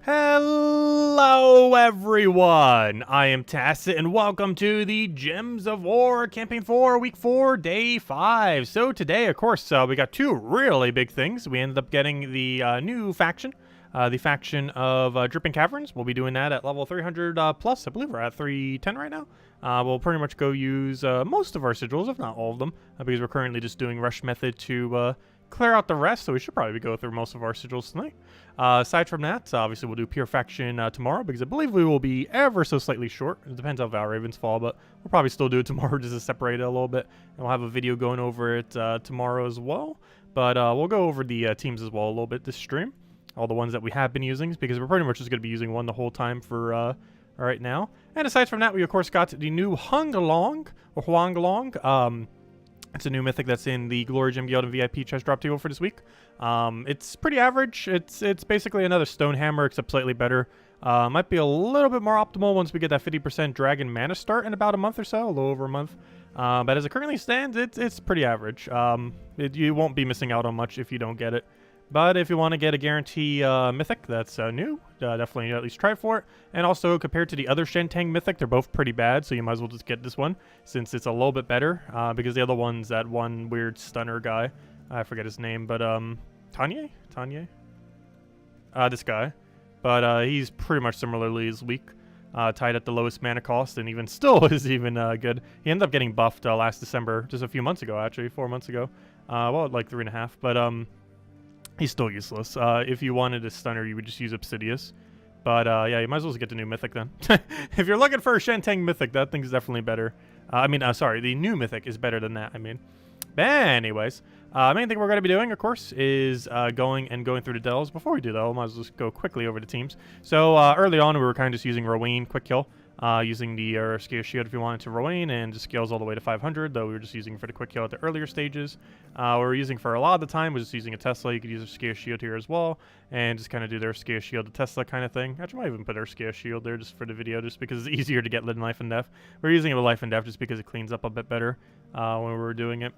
Hello everyone, I am Tacit and welcome to the Gems of War Campaign 4 Week 4 Day 5. So today, of course, we got two really big things. We ended up getting the new faction, the faction of Dripping Caverns. We'll be doing that at level 300 plus. I believe we're at 310 right now. We'll pretty much go use most of our sigils, if not all of them, because we're currently just doing rush method to clear out the rest, so we should probably go through most of our sigils tonight. Aside from that, obviously we'll do pure faction tomorrow, because I believe we will be ever so slightly short. It depends how Val Ravens fall, but we'll probably still do it tomorrow just to separate it a little bit. And we'll have a video going over it tomorrow as well. But we'll go over the teams as well a little bit this stream. All the ones that we have been using, because we're pretty much just going to be using one the whole time for right now. And aside from that, we of course got the new Huanglong, or Huanglong. It's a new mythic that's in the Glory Gem Guild and VIP chest drop table for this week. It's pretty average. It's basically another Stone Hammer, except slightly better. Might be a little bit more optimal once we get that 50% Dragon Mana start in about a month or so, a little over a month. But as it currently stands, it's pretty average. You won't be missing out on much if you don't get it. But if you want to get a guarantee mythic that's new, definitely at least try for it. And also, compared to the other Shentang mythic, they're both pretty bad, so you might as well just get this one, since it's a little bit better. Because the other one's that one weird stunner guy. I forget his name, but Tanye? This guy. But he's pretty much similarly as weak. Tied at the lowest mana cost, and even still is even good. He ended up getting buffed last December, just a few months ago, actually, 4 months ago. Well, like 3.5, but he's still useless. If you wanted a stunner, you would just use Obsidius. But yeah, you might as well just get the new mythic then. If you're looking for a Shentang mythic, that thing's definitely better. Sorry, the new mythic is better than that, But anyways, main thing we're going to be doing, of course, is going through the delves. Before we do that, we might as well just go quickly over the teams. So early on, we were kind of just using Rowan quick kill. Using the scale shield if you wanted to Rowan, and just scales all the way to 500, though we were just using for the quick kill at the earlier stages. We were using for a lot of the time was just using a Tesla. You could use a scale shield here as well, and just kind of do their scale shield to Tesla kind of thing. Actually, I might even put our scale shield there just for the video, just because it's easier to get lit in Life and Death. We're using it with Life and Death just because it cleans up a bit better when we were doing it.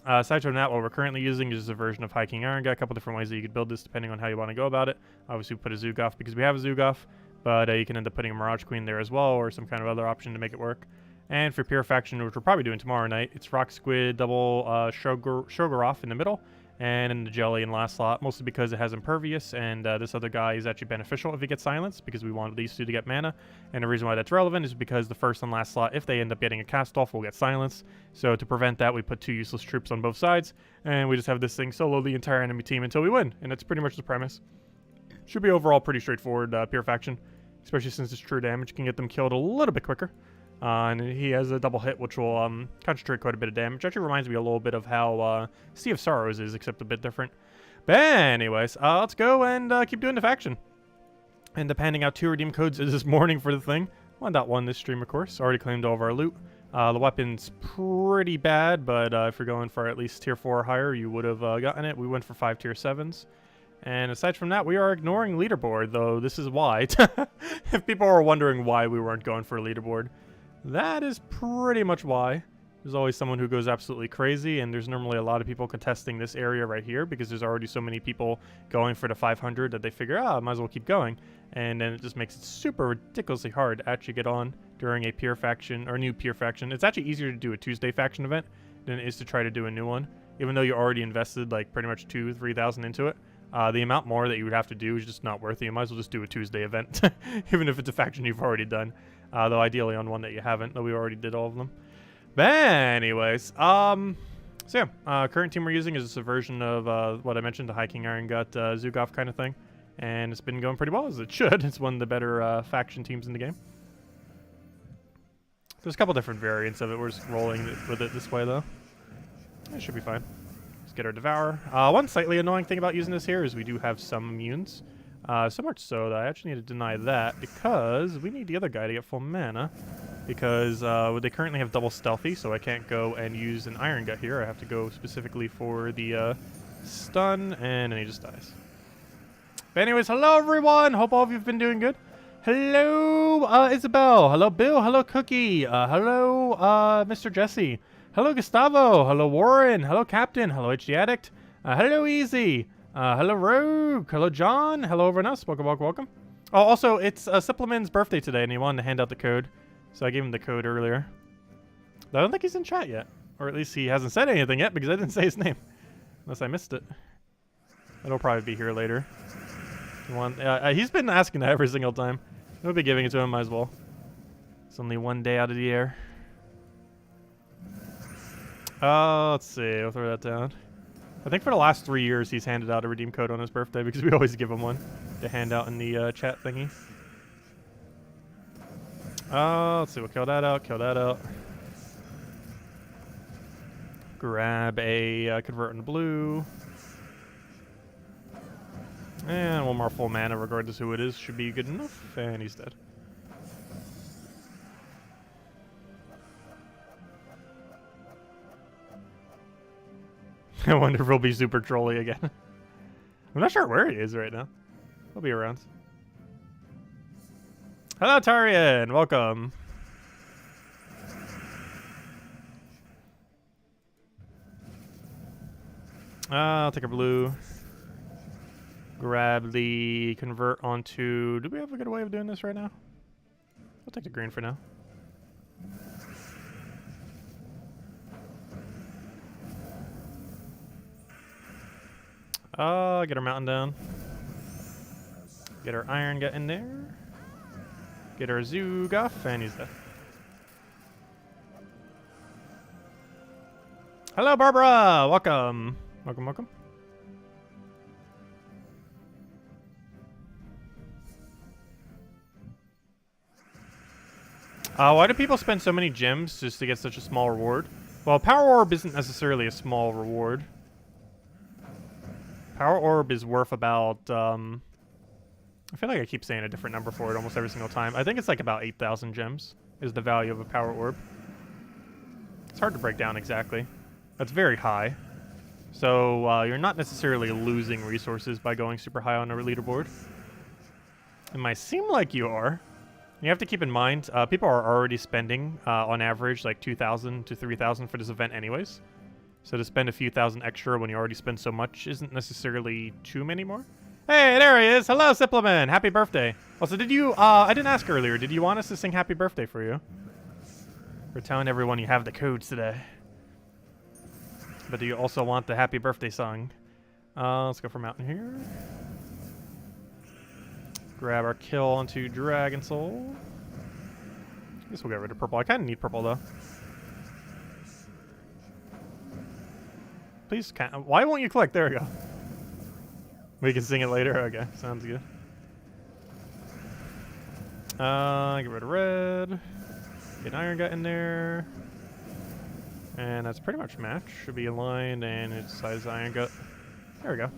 Aside from that, what we're currently using is a version of High King Iron. Got a couple different ways that you could build this depending on how you want to go about it. Obviously, we put a Zugoff because we have a Zugoff. But you can end up putting a Mirage Queen there as well, or some kind of other option to make it work. And for Pure Faction, which we're probably doing tomorrow night, it's Rock Squid, double Shoggoth in the middle, and in the Jelly in the last slot, mostly because it has Impervious, and this other guy is actually beneficial if he gets Silence, because we want these two to get mana. And the reason why that's relevant is because the first and last slot, if they end up getting a cast-off, will get Silence. So to prevent that, we put two useless troops on both sides, and we just have this thing solo the entire enemy team until we win. And that's pretty much the premise. Should be overall pretty straightforward, Pure Faction. Especially since it's true damage can get them killed a little bit quicker. And he has a double hit, which will concentrate quite a bit of damage. Actually reminds me a little bit of how Sea of Sorrows is, except a bit different. But anyways, let's go and keep doing the faction. And handing out 2 redeem codes this morning for the thing. 1.1 this stream, of course. Already claimed all of our loot. The weapon's pretty bad, but if you're going for at least tier 4 or higher, you would have gotten it. We went for 5 tier 7s. And aside from that, we are ignoring leaderboard, though this is why. If people are wondering why we weren't going for a leaderboard, that is pretty much why. There's always someone who goes absolutely crazy, and there's normally a lot of people contesting this area right here because there's already so many people going for the 500 that they figure, I might as well keep going. And then it just makes it super ridiculously hard to actually get on during a pure faction, or new pure faction. It's actually easier to do a Tuesday faction event than it is to try to do a new one, even though you already invested like pretty much 2,000-3,000 into it. The amount more that you would have to do is just not worth it. You might as well just do a Tuesday event, even if it's a faction you've already done. Though ideally on one that you haven't, though we already did all of them. But anyways, so yeah, current team we're using is just a version of what I mentioned, the High King Iron Gut Zugoff kind of thing. And it's been going pretty well, as it should. It's one of the better faction teams in the game. There's a couple different variants of it. We're just rolling with it this way, though. It should be fine. Get our Devour. One slightly annoying thing about using this here is we do have some immunes. So much so that I actually need to deny that because we need the other guy to get full mana. Because they currently have double stealthy, so I can't go and use an Iron Gut here. I have to go specifically for the stun, and then he just dies. But anyways, hello everyone! Hope all of you have been doing good. Hello Isabel. Hello Bill. Hello Cookie. Hello Mr. Jesse. Hello, Gustavo. Hello, Warren. Hello, Captain. Hello, HD Addict. Hello, Easy. Hello, Rogue. Hello, John. Hello, everyone else. Welcome, welcome, welcome. Oh, also, it's Supplement's birthday today, and he wanted to hand out the code. So I gave him the code earlier. But I don't think he's in chat yet. Or at least he hasn't said anything yet, because I didn't say his name. Unless I missed it. It'll probably be here later. He's been asking that every single time. We'll be giving it to him, might as well. It's only one day out of the year. Let's see. We'll throw that down. I think for the last 3 years, he's handed out a redeem code on his birthday because we always give him one to hand out in the chat thingy. Let's see. We'll kill that out. Kill that out. Grab a convert into blue. And one more full mana, regardless who it is, should be good enough. And he's dead. I wonder if he'll be super trolly again. I'm not sure where he is right now. He'll be around. Hello, Tarian. Welcome. I'll take a blue. Grab the convert onto... Do we have a good way of doing this right now? I'll take the green for now. Get our mountain down. Get our iron gut in there. Get our Zugoff, and he's dead. Hello, Barbara! Welcome. Welcome, welcome. Why do people spend so many gems just to get such a small reward? Well, Power Orb isn't necessarily a small reward. Power Orb is worth about, I feel like I keep saying a different number for it almost every single time. I think it's like about 8,000 gems is the value of a Power Orb. It's hard to break down exactly. That's very high. So you're not necessarily losing resources by going super high on a leaderboard. It might seem like you are. You have to keep in mind, people are already spending, on average, like 2,000 to 3,000 for this event anyways. So to spend a few thousand extra when you already spend so much isn't necessarily too many more. Hey, there he is! Hello, Supplement! Happy birthday! Also, did you, I didn't ask earlier, did you want us to sing happy birthday for you? We're telling everyone you have the codes today. But do you also want the happy birthday song? Let's go for mountain here. Grab our kill onto Dragon Soul. I guess we'll get rid of purple. I kind of need purple, though. Please, why won't you click? There we go. We can sing it later? Okay, sounds good. Get rid of red. Get an iron gut in there. And that's pretty much match. Should be aligned, and it's size iron gut. There we go.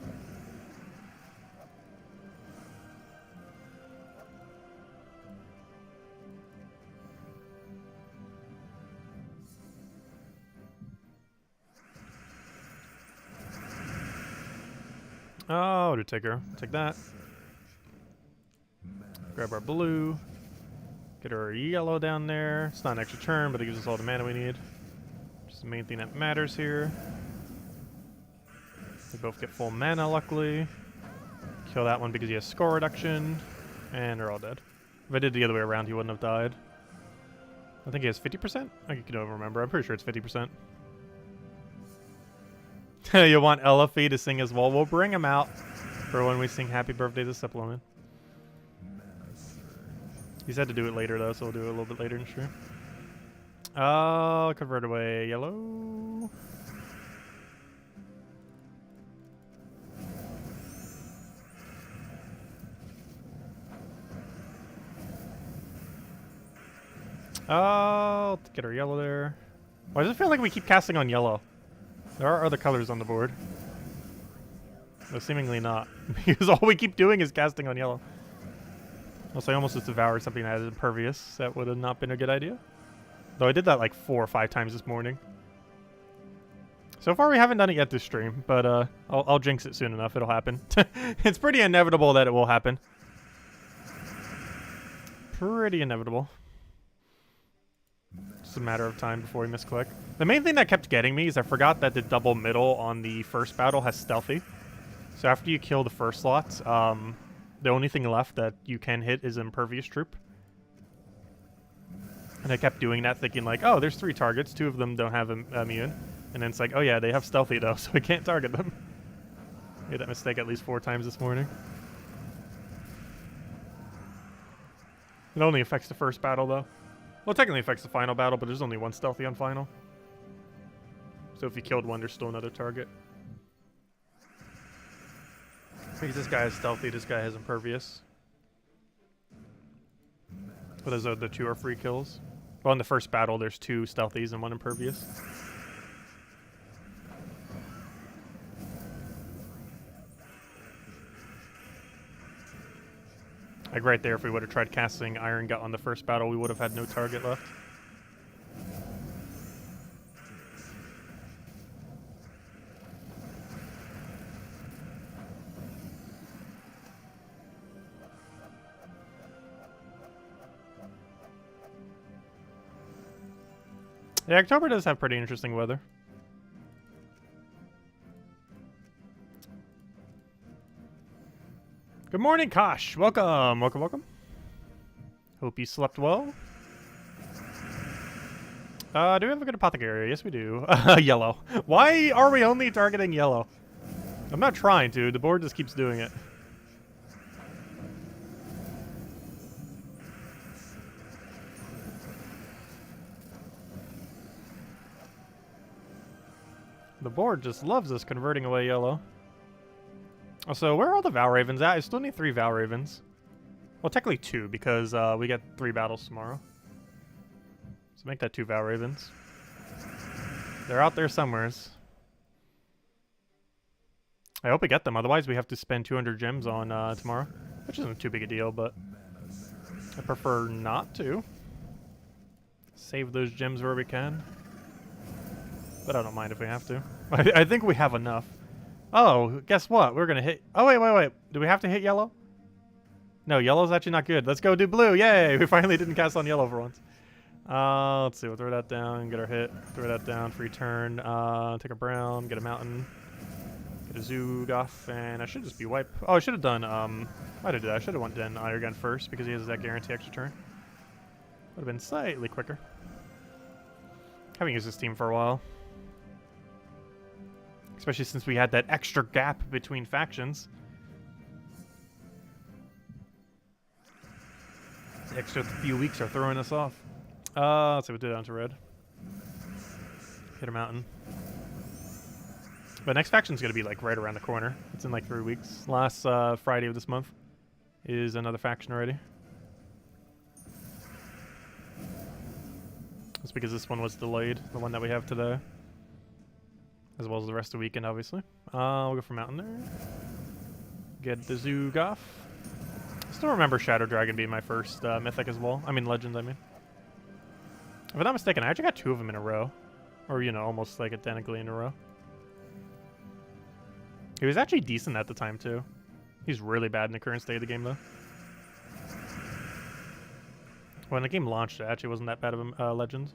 Oh, to take her. Take that. Grab our blue. Get our yellow down there. It's not an extra turn, but it gives us all the mana we need. Which is the main thing that matters here. We both get full mana, luckily. Kill that one because he has score reduction. And they're all dead. If I did the other way around, he wouldn't have died. I think he has 50%? I don't remember. I'm pretty sure it's 50%. You want Elhay to sing as well? We'll bring him out for when we sing Happy Birthday to Supplement. He said to do it later, though, so we'll do it a little bit later in the stream. Convert away yellow. I'll get our yellow there. Why does it feel like we keep casting on yellow? There are other colors on the board. No, seemingly not. Because all we keep doing is casting on yellow. Also, I almost just devoured something that is impervious. That would have not been a good idea. Though I did that like 4 or 5 times this morning. So far, we haven't done it yet this stream. But I'll jinx it soon enough. It'll happen. It's pretty inevitable that it will happen. Pretty inevitable. Just a matter of time before we misclick. The main thing that kept getting me is I forgot that the double middle on the first battle has stealthy. So after you kill the first slot, The only thing left that you can hit is Impervious Troop. And I kept doing that, thinking like, oh, there's 3 targets. 2 of them don't have immune. And then it's like, oh yeah, they have Stealthy though, so I can't target them. Made that mistake at least 4 times this morning. It only affects the first battle though. Well, it technically affects the final battle, but there's only 1 Stealthy on final. So if you killed 1, there's still another target. Because this guy has Stealthy, this guy has Impervious. But those other 2 are free kills. Well, in the first battle, there's 2 Stealthies and 1 Impervious. Like right there, if we would have tried casting Iron Gut on the first battle, we would have had no target left. Yeah, October does have pretty interesting weather. Good morning, Kosh. Welcome, welcome, welcome. Hope you slept well. Do we have a good apothecary? Yes, we do. Yellow. Why are we only targeting yellow? I'm not trying to. The board just keeps doing it. The board just loves us converting away yellow. Also, where are all the Val Ravens at? I still need 3 Val Ravens. Well, technically 2, because we get 3 battles tomorrow. So make that 2 Val Ravens. They're out there somewheres. I hope we get them, otherwise we have to spend 200 gems on tomorrow. Which isn't too big a deal, but I prefer not to. Save those gems where we can. But I don't mind if we have to. I think we have enough. Oh, guess what? We're gonna hit... Oh, wait. Do we have to hit yellow? No, yellow's actually not good. Let's go do blue. Yay! We finally didn't cast on yellow for once. Let's see. We'll throw that down, get our hit. Throw that down, free turn. Take a brown, get a mountain. Get a Zoogoth, and I should just be wipe. Oh, I should have done... Why did I do that? I should have went Den Iron first, because he has that guarantee extra turn. Would have been slightly quicker. Haven't used this team for a while. Especially since we had that extra gap between factions. The extra few weeks are throwing us off. Let's see what we did onto red. Hit a mountain. But next faction's going to be like right around the corner. It's in like 3 weeks. Last Friday of this month is another faction already. That's because this one was delayed, the one that we have today. As well as the rest of the weekend, obviously. We'll go for mountain there. Get the Zoogoth. Still remember Shadow Dragon being my first mythic as well. I mean, legend, I mean. If I'm not mistaken, I actually got 2 of them in a row. Or, you know, almost like identically in a row. He was actually decent at the time, too. He's really bad in the current state of the game, though. When the game launched, it actually wasn't that bad of a legend.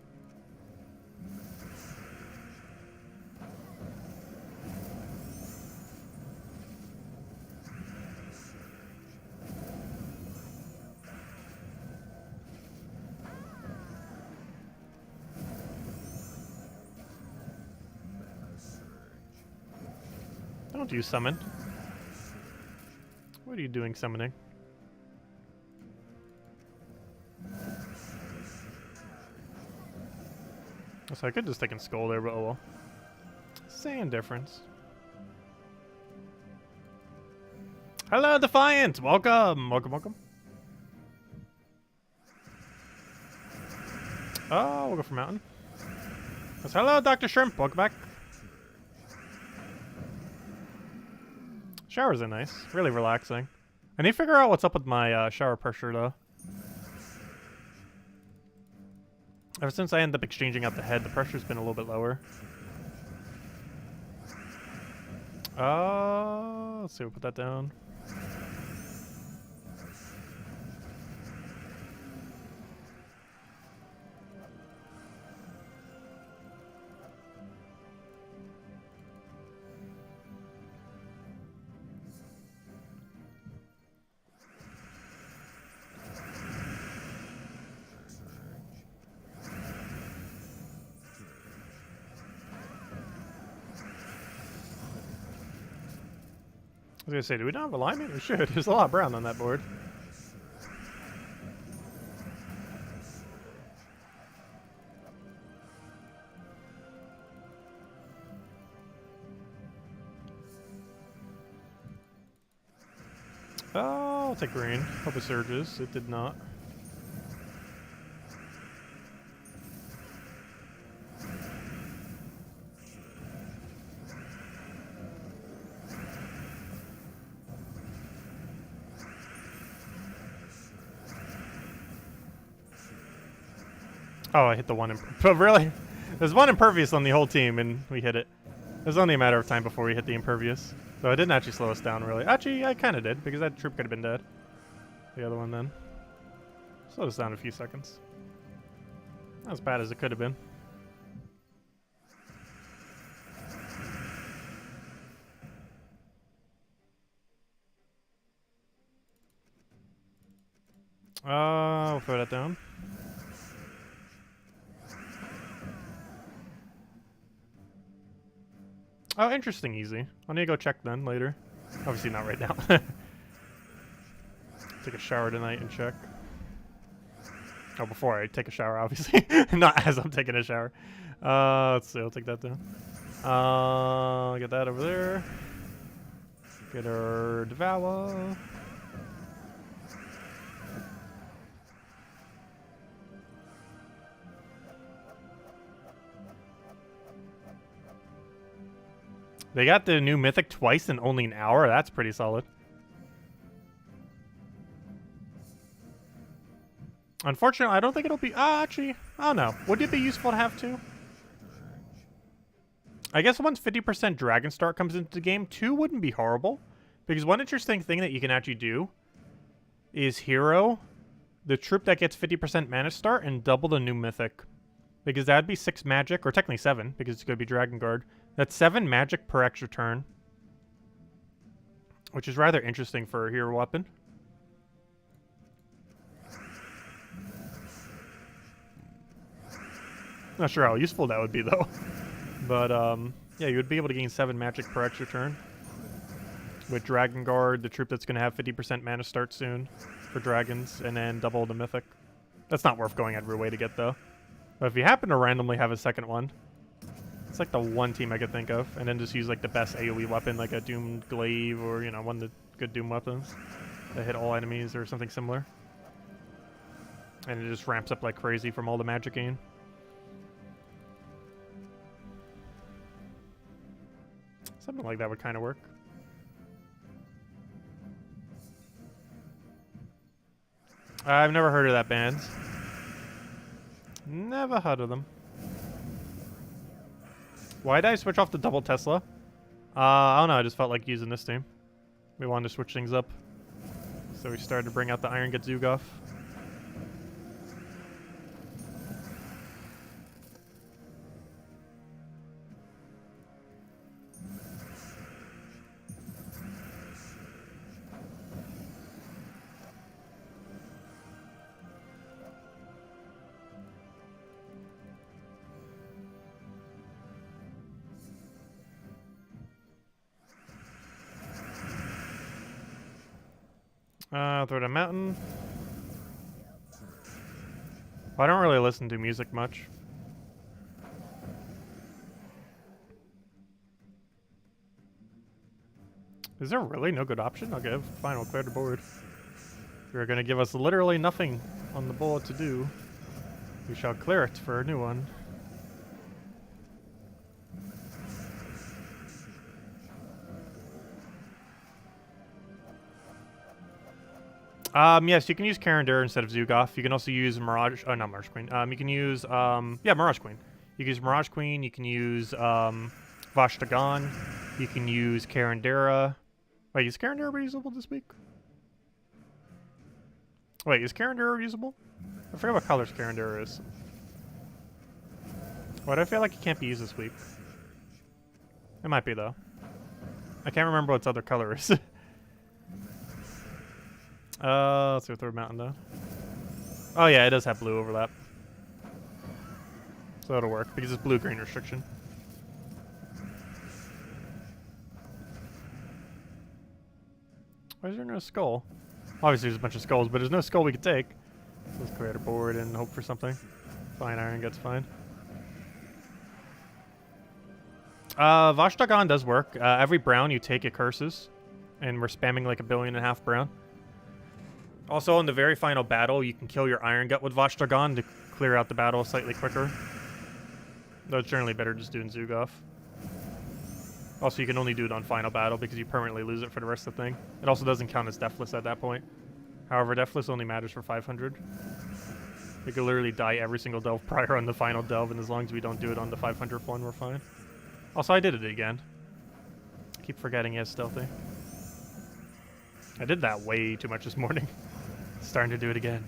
Don't you summon? What are you doing summoning? So I could just take a skull there, but oh well. Same difference. Hello, Defiant! Welcome! Welcome, welcome. Oh, we'll go for mountain. Yes, hello, Dr. Shrimp! Welcome back. Showers are nice. Really relaxing. I need to figure out what's up with my shower pressure, though. Ever since I ended up exchanging out the head, the pressure's been a little bit lower. Let's see, we'll put that down. I was gonna say, do we not have alignment? We should. There's a lot of brown on that board. Oh, I'll take green. Hope it surges. It did not. Oh, I hit the one. But really? There's one impervious on the whole team, and we hit it. It was only a matter of time before we hit the impervious. So it didn't actually slow us down, really. Actually, I kind of did, because that troop could have been dead. The other one, then. Slowed us down a few seconds. Not as bad as it could have been. I'll throw that down. Oh, interesting, easy. I need to go check then later. Obviously not right now. Take a shower tonight and check. Oh, before I take a shower, obviously. Not as I'm taking a shower. Let's see, I'll take that down. Get that over there. Get our Devour. They got the new Mythic twice in only an hour. That's pretty solid. Unfortunately, I don't think it'll be... actually, I don't know. Would it be useful to have two? I guess once 50% Dragon Start comes into the game, two wouldn't be horrible. Because one interesting thing that you can actually do is hero the troop that gets 50% Mana Start and double the new Mythic. Because that'd be 6 magic, or technically 7, because it's going to be Dragon Guard. That's 7 magic per extra turn. Which is rather interesting for a hero weapon. Not sure how useful that would be, though. But, yeah, you would be able to gain 7 magic per extra turn. With Dragon Guard, the troop that's going to have 50% Mana Start soon for dragons, and then double the Mythic. That's not worth going out of your way to get, though. But if you happen to randomly have a second one, it's like the one team I could think of, and then just use like the best AoE weapon, like a Doomed Glaive, or, you know, one of the good Doom weapons that hit all enemies or something similar. And it just ramps up like crazy from all the magic gain. Something like that would kind of work. I've never heard of that band. Never heard of them. Why did I switch off the double Tesla? I don't know, I just felt like using this team. We wanted to switch things up. So we started to bring out the Iron Get Zugoff. Throw it a mountain. Well, I don't really listen to music much. Is there really no good option? Okay, fine, we'll clear the board. If you're gonna give us literally nothing on the board to do, we shall clear it for a new one. Yes, you can use Karandura instead of Zugoff. You can also use Mirage... Oh, not Mirage Queen. You can use... yeah, Mirage Queen. You can use Mirage Queen. You can use Vashtagan. You can use Karandura. Wait, is Karandura reusable this week? Wait, is Karandura reusable? I forget what colors Karandura is. Why do I feel like it can't be used this week? It might be, though. I can't remember what its other color is. Let's go throw a mountain down. Oh yeah, it does have blue overlap. So it'll work, because it's blue-green restriction. Why is there no skull? Obviously there's a bunch of skulls, but there's no skull we could take. Let's create a board and hope for something. Fine, iron gets fine. Vashtagan does work. Every brown you take, it curses. And we're spamming like 1.5 billion brown. Also, in the very final battle, you can kill your Iron Gut with Vashtagan to clear out the battle slightly quicker. Though it's generally better just doing Zugov. Also, you can only do it on final battle because you permanently lose it for the rest of the thing. It also doesn't count as Deathless at that point. However, Deathless only matters for 500. We could literally die every single delve prior on the final delve, and as long as we don't do it on the 500th one, we're fine. Also, I did it again. Keep forgetting he has stealthy. I did that way too much this morning. Starting to do it again.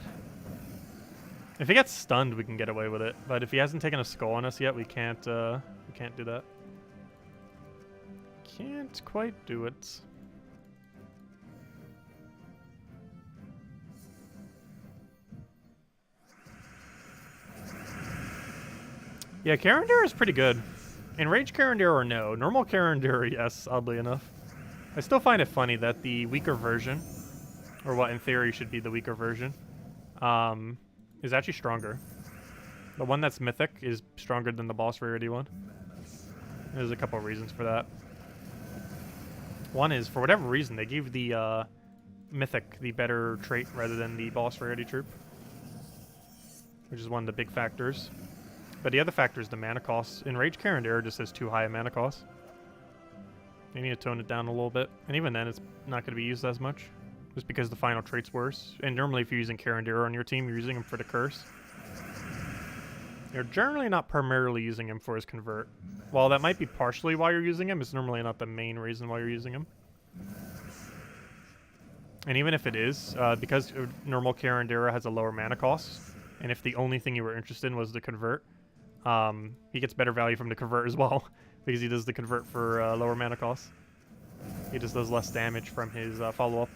If he gets stunned, we can get away with it. But if he hasn't taken a skull on us yet, we can't do that. Can't quite do it. Yeah, Karandira is pretty good. Enraged Karandira or no. Normal Karandira, yes, oddly enough. I still find it funny that the weaker version, or what in theory should be the weaker version, is actually stronger. The one that's Mythic is stronger than the boss rarity one. There's a couple of reasons for that. One is, for whatever reason, they gave the Mythic the better trait rather than the boss rarity troop, which is one of the big factors. But the other factor is the mana cost. Enraged Karandira just has too high a mana cost. You need to tone it down a little bit. And even then, it's not going to be used as much. Just because the final trait's worse. And normally if you're using Karandira on your team, you're using him for the curse. You're generally not primarily using him for his convert. While that might be partially why you're using him, it's normally not the main reason why you're using him. And even if it is, because normal Karandira has a lower mana cost, and if the only thing you were interested in was the convert, he gets better value from the convert as well, because he does the convert for lower mana cost. He just does less damage from his follow-up.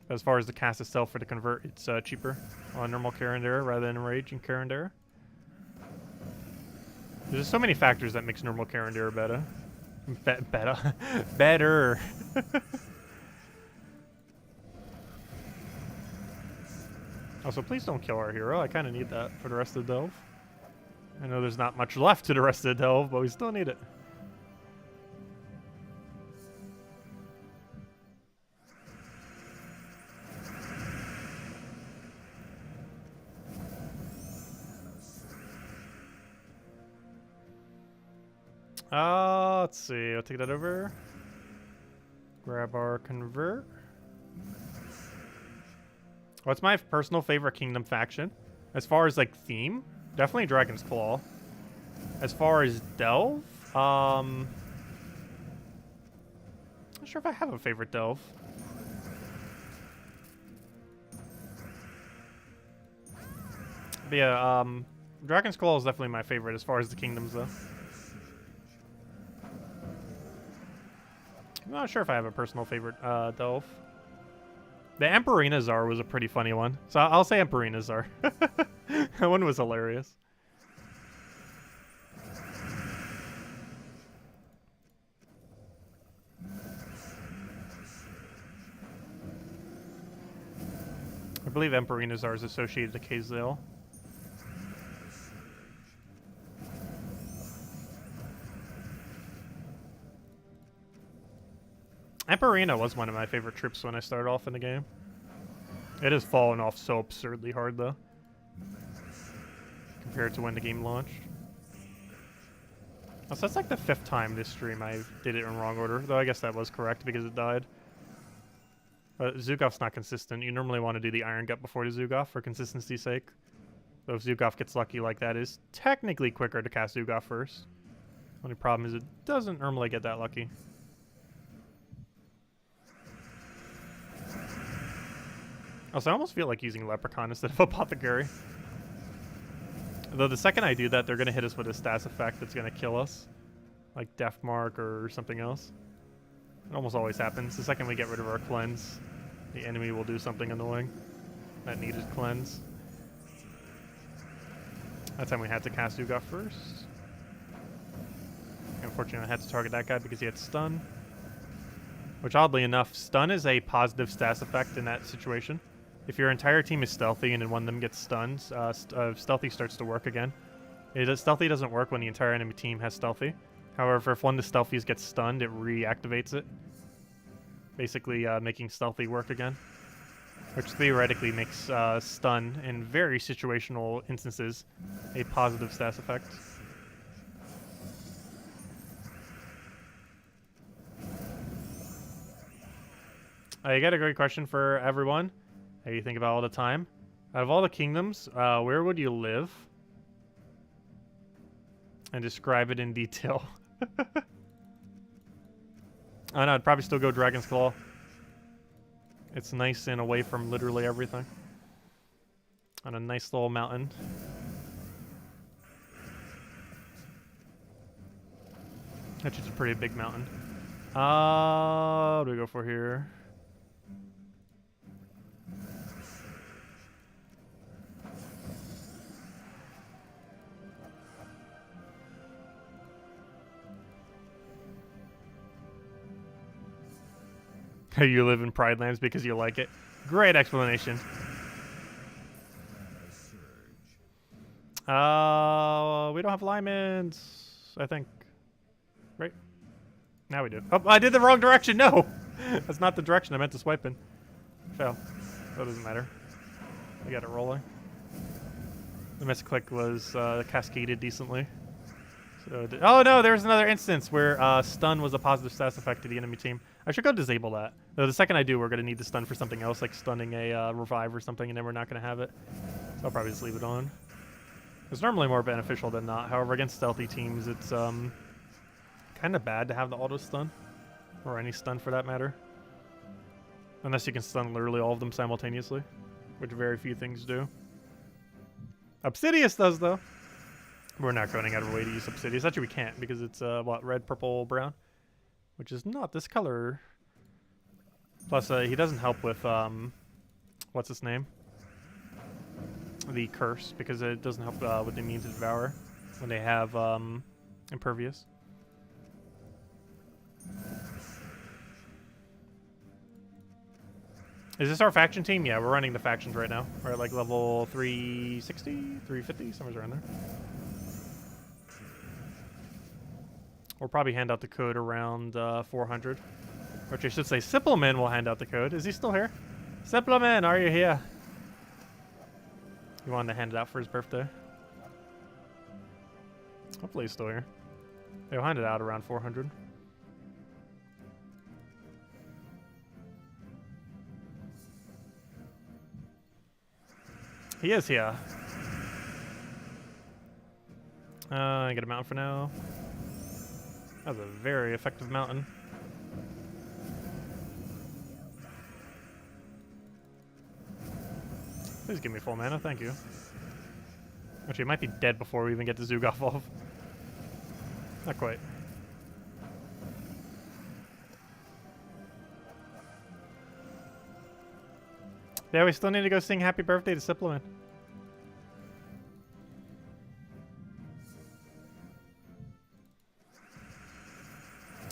As far as the cast itself for the convert, it's cheaper on normal Karandira rather than Enrage and Karandira. There's just so many factors that makes normal Karandira better. Better. Also, please don't kill our hero. I kind of need that for the rest of the delve. I know there's not much left to the rest of the delve, but we still need it. Let's see. I'll take that over. Grab our convert. What's my personal favorite Kingdom faction? As far as, like, theme, definitely Dragon's Claw. As far as delve, not sure if I have a favorite delve. But yeah, Dragon's Claw is definitely my favorite as far as the kingdoms, though. I'm not sure if I have a personal favorite delve. The Emperor-Nazar was a pretty funny one, so I'll say Emperor-Nazar. That one was hilarious. I believe Emperor-Nazar is associated to Kazale. Emperor was one of my favorite troops when I started off in the game. It has fallen off so absurdly hard, though, compared to when the game launched. So that's like the 5th time this stream I did it in wrong order, though I guess that was correct because it died. But Zugov's not consistent. You normally want to do the Iron Gut before the Zugov for consistency's sake. So if Zugov gets lucky like that, it's technically quicker to cast Zugov first. Only problem is it doesn't normally get that lucky. Also, I almost feel like using Leprechaun instead of Apothecary. Though the second I do that, they're going to hit us with a stats effect that's going to kill us. Like Death Mark or something else. It almost always happens. The second we get rid of our cleanse, the enemy will do something annoying that needed cleanse. That time we had to cast Zugov first. Unfortunately, I had to target that guy because he had stun. which oddly enough, stun is a positive stats effect in that situation. If your entire team is stealthy and then one of them gets stunned, stealthy starts to work again. Stealthy doesn't work when the entire enemy team has stealthy. However, if one of the stealthies gets stunned, it reactivates it, basically making stealthy work again, which theoretically makes stun in very situational instances a positive stats effect. I got a great question for everyone. How you think about all the time? Out of all the kingdoms, where would you live? And describe it in detail. I know, I'd probably still go Dragon's Claw. It's nice and away from literally everything. On a nice little mountain. Which is a pretty big mountain. What do we go for here? You live in Pride Lands because you like it. Great explanation. We don't have Lymans, I think. Right? Now we do. Oh, I did the wrong direction. No! That's not the direction I meant to swipe in. Fail. That doesn't matter. We got it rolling. The misclick was cascaded decently. So oh no, there's another instance where stun was a positive stats effect to the enemy team. I should go disable that. Though the second I do, we're going to need the stun for something else, like stunning a revive or something, and then we're not going to have it. So I'll probably just leave it on. It's normally more beneficial than not. However, against stealthy teams, it's kind of bad to have the auto stun, or any stun for that matter. Unless you can stun literally all of them simultaneously, which very few things do. Obsidious does, though. We're not going out of our way to use Obsidious. Actually, we can't, because it's, what, red, purple, brown? Which is not this color. Plus, he doesn't help with, what's his name? The curse, because it doesn't help with the immune to devour when they have, impervious. Is this our faction team? Yeah, we're running the factions right now. We're at like level 360, 350, somewhere around there. We'll probably hand out the code around 400. Which I should say, Simpleman will hand out the code. Is he still here? Simpleman, are you here? He wanted to hand it out for his birthday. Hopefully he's still here. They'll hand it out around 400. He is here. I get a mountain for now. That was a very effective mountain. Please give me full mana, thank you. Actually, it might be dead before we even get to Zugov off. Not quite. Yeah, we still need to go sing happy birthday to Simpleman.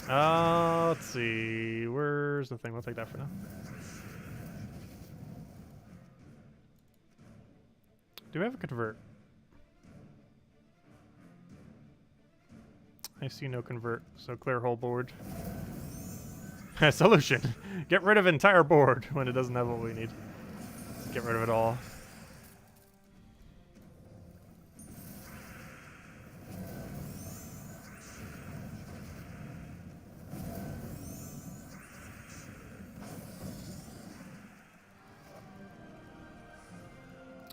Let's see. Where's the thing? We'll take that for now. Do we have a convert? I see no convert, so clear whole board. Solution. Get rid of entire board when it doesn't have what we need. Get rid of it all.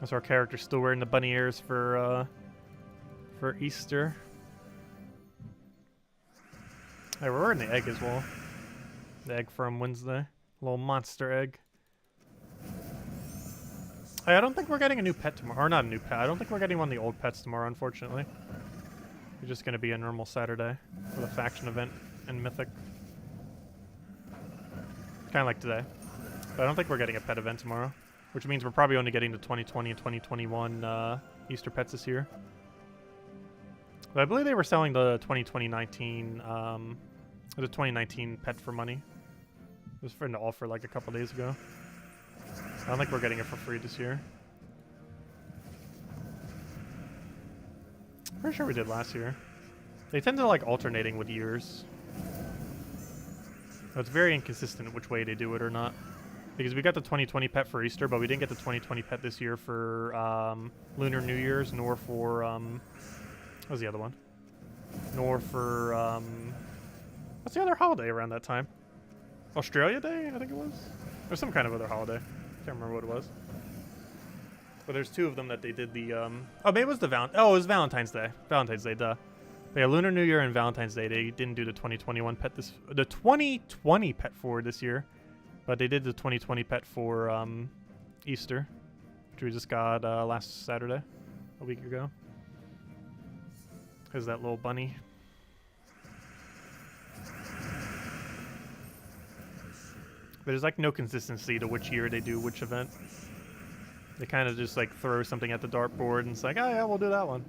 So our character's still wearing the bunny ears for Easter. Hey, we're wearing the egg as well. The egg from Wednesday. A little monster egg. Hey, I don't think we're getting a new pet tomorrow. Or not a new pet. I don't think we're getting one of the old pets tomorrow, unfortunately. It's just going to be a normal Saturday for the faction event in Mythic. Kind of like today. But I don't think we're getting a pet event tomorrow. Which means we're probably only getting the 2020 and 2021 Easter pets this year. But I believe they were selling the 2019 pet for money. It was for an offer like a couple days ago. I don't think we're getting it for free this year. Pretty sure we did last year. They tend to like alternating with years. So it's very inconsistent which way they do it or not. Because we got the 2020 pet for Easter, but we didn't get the 2020 pet this year for Lunar New Year's, nor for what was the other one? Nor for what's the other holiday around that time? Australia Day, I think it was? Or some kind of other holiday. Can't remember what it was. But there's two of them that they did the oh, maybe it was the it was Valentine's Day. Valentine's Day, duh. But yeah, Lunar New Year and Valentine's Day, they didn't do the 2021 pet the 2020 pet for this year. But they did the 2020 pet for Easter, which we just got last Saturday, a week ago. There's that little bunny. But there's like no consistency to which year they do which event. They kind of just like throw something at the dartboard and it's like, oh yeah, we'll do that one.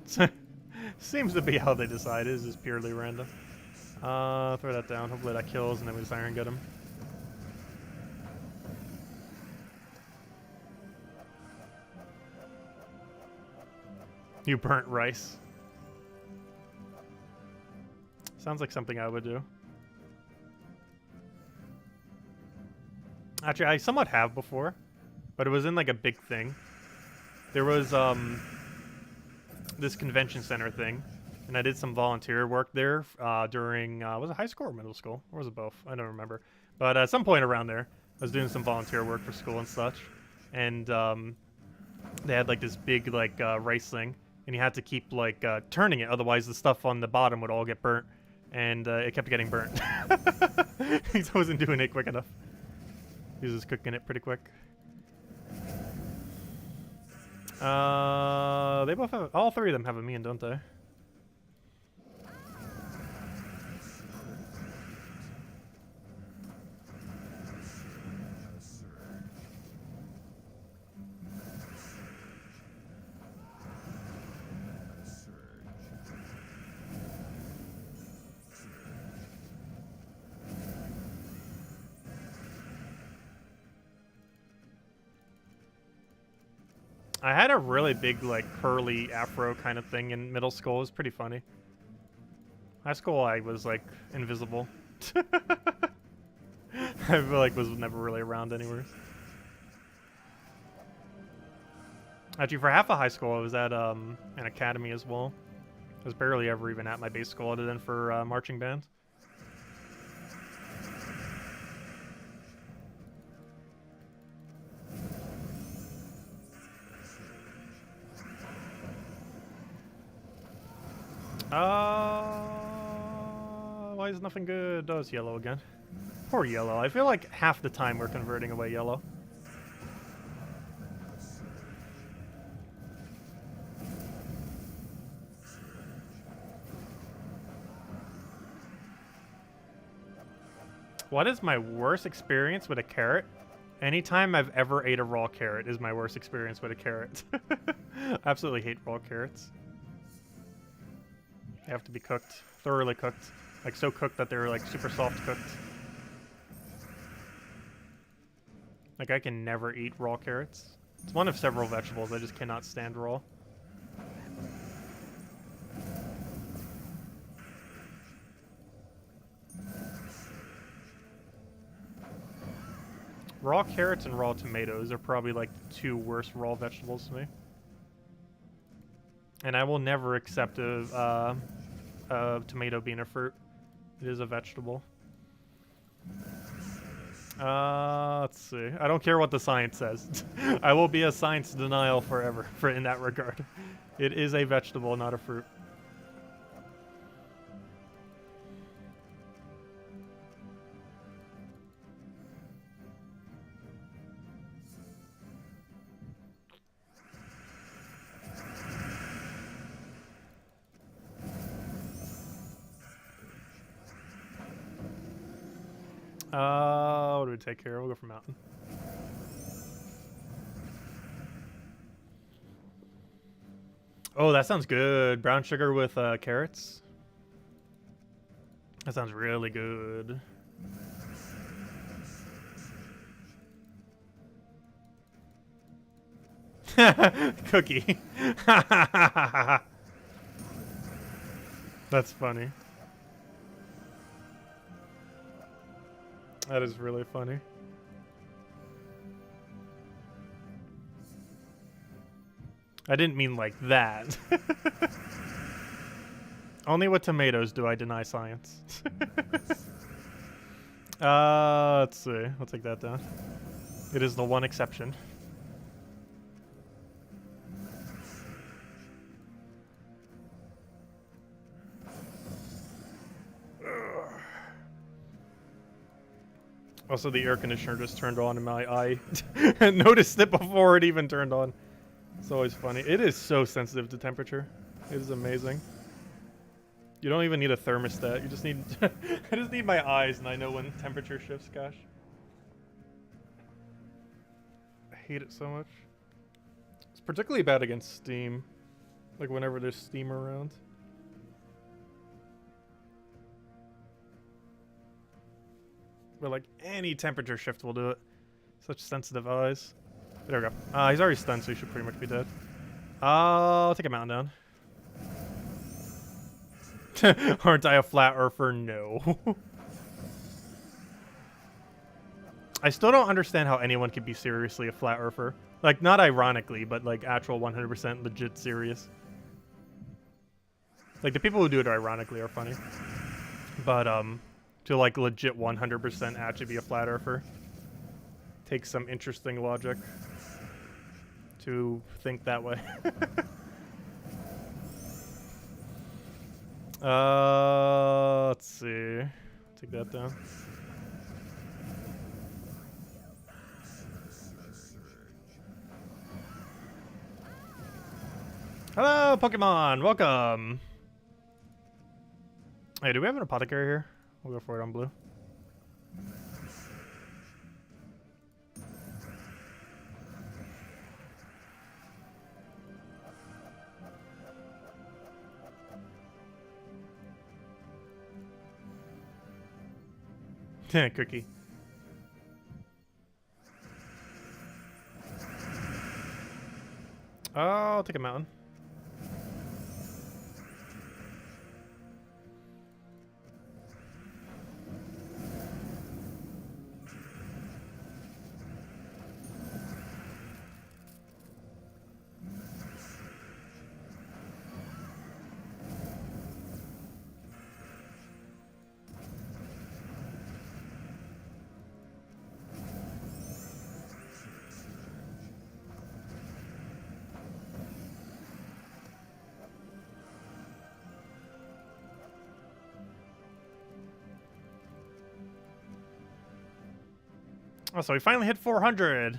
Seems to be how they decide. It is just purely random. Throw that down. Hopefully that kills and then we just iron get him. You burnt rice. Sounds like something I would do. Actually, I somewhat have before, but it was in like a big thing. There was this convention center thing, and I did some volunteer work there during, was it high school or middle school? Or was it both? I don't remember. But at some point around there, I was doing some volunteer work for school and such, and they had like this big like rice thing, and you had to keep like turning it, otherwise the stuff on the bottom would all get burnt, and it kept getting burnt. He wasn't doing it quick enough. He was just cooking it pretty quick. They both have, all three of them have a mean, don't they? I had a really big, like, curly afro kind of thing in middle school. It was pretty funny. High school, I was, like, invisible. I feel like was never really around anywhere. Actually, for half of high school, I was at an academy as well. I was barely ever even at my base school other than for marching band. Why is nothing good? Oh, it's yellow again. Poor yellow. I feel like half the time we're converting away yellow. What is my worst experience with a carrot? Anytime I've ever ate a raw carrot is my worst experience with a carrot. I absolutely hate raw carrots. They have to be cooked, thoroughly cooked. Like so cooked that they're like super soft cooked. Like I can never eat raw carrots. It's one of several vegetables I just cannot stand raw. Raw carrots and raw tomatoes are probably like the two worst raw vegetables to me. And I will never accept a tomato being a fruit. It is a vegetable. Let's see. I don't care what the science says. I will be a science denial forever in that regard. It is a vegetable, not a fruit. What do we take here? We'll go for mountain. Oh, that sounds good. Brown sugar with carrots. That sounds really good. Cookie. That's funny. That is really funny. I didn't mean like that. Only with tomatoes do I deny science. Let's see. I'll take that down. It is the one exception. Also, the air conditioner just turned on in my eye. Noticed it before it even turned on. It's always funny. It is so sensitive to temperature. It is amazing. You don't even need a thermostat. You just need... I just need my eyes and I know when temperature shifts, gosh. I hate it so much. It's particularly bad against Steam. Like whenever there's Steam around. But like any temperature shift will do it. Such sensitive eyes. There we go. He's already stunned, so he should pretty much be dead. I'll take a mountain down. Aren't I a flat earther? No. I still don't understand how anyone could be seriously a flat earther. Like, not ironically, but like actual 100% legit serious. Like, the people who do it ironically are funny. But, to like legit 100% actually be a flat earther takes some interesting logic to think that way. Let's see. Take that down. Hello, Pokemon! Welcome! Hey, do we have an apothecary here? We'll go for it on blue. Cookie. Oh, I'll take a mountain. Oh, so we finally hit 400.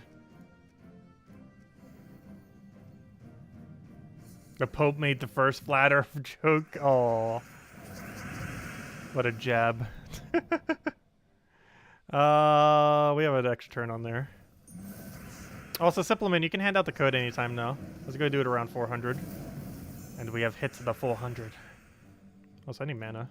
The Pope made the first flat earth joke. Oh, what a jab. We have an extra turn on there. Also, Supplement, you can hand out the code anytime now. Let's go do it around 400. And we have hit the 400. Also, I need mana.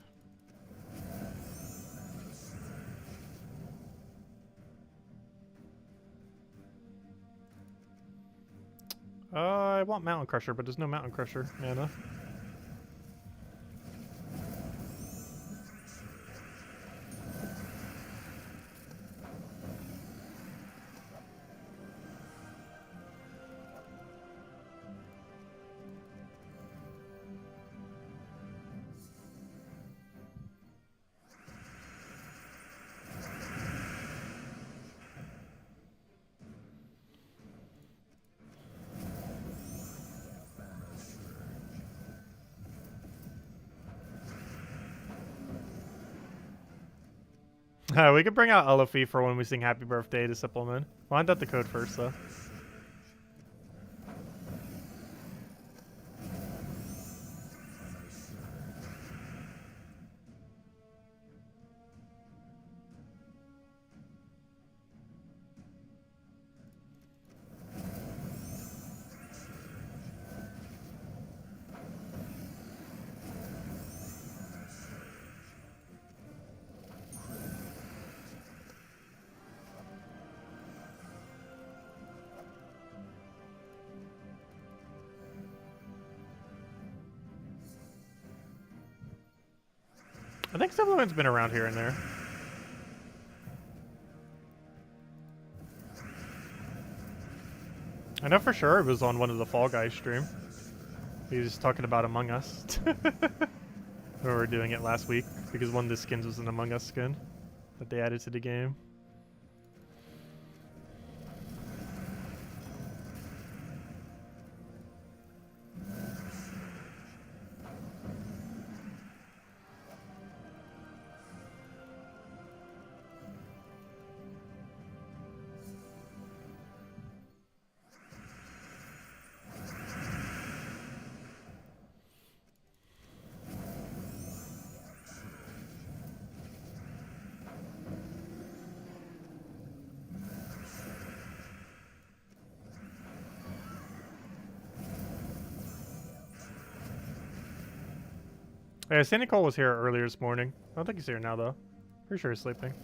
I want Mountain Crusher, but there's no Mountain Crusher mana. We could bring out Eliphi for when we sing Happy Birthday to Supplement. Find out the code first, though. I think someone's been around here and there. I know for sure it was on one of the Fall Guys stream. He was talking about Among Us. We were doing it last week because one of the skins was an Among Us skin that they added to the game. Yeah, Sandy Cole was here earlier this morning. I don't think he's here now, though. Pretty sure he's sleeping.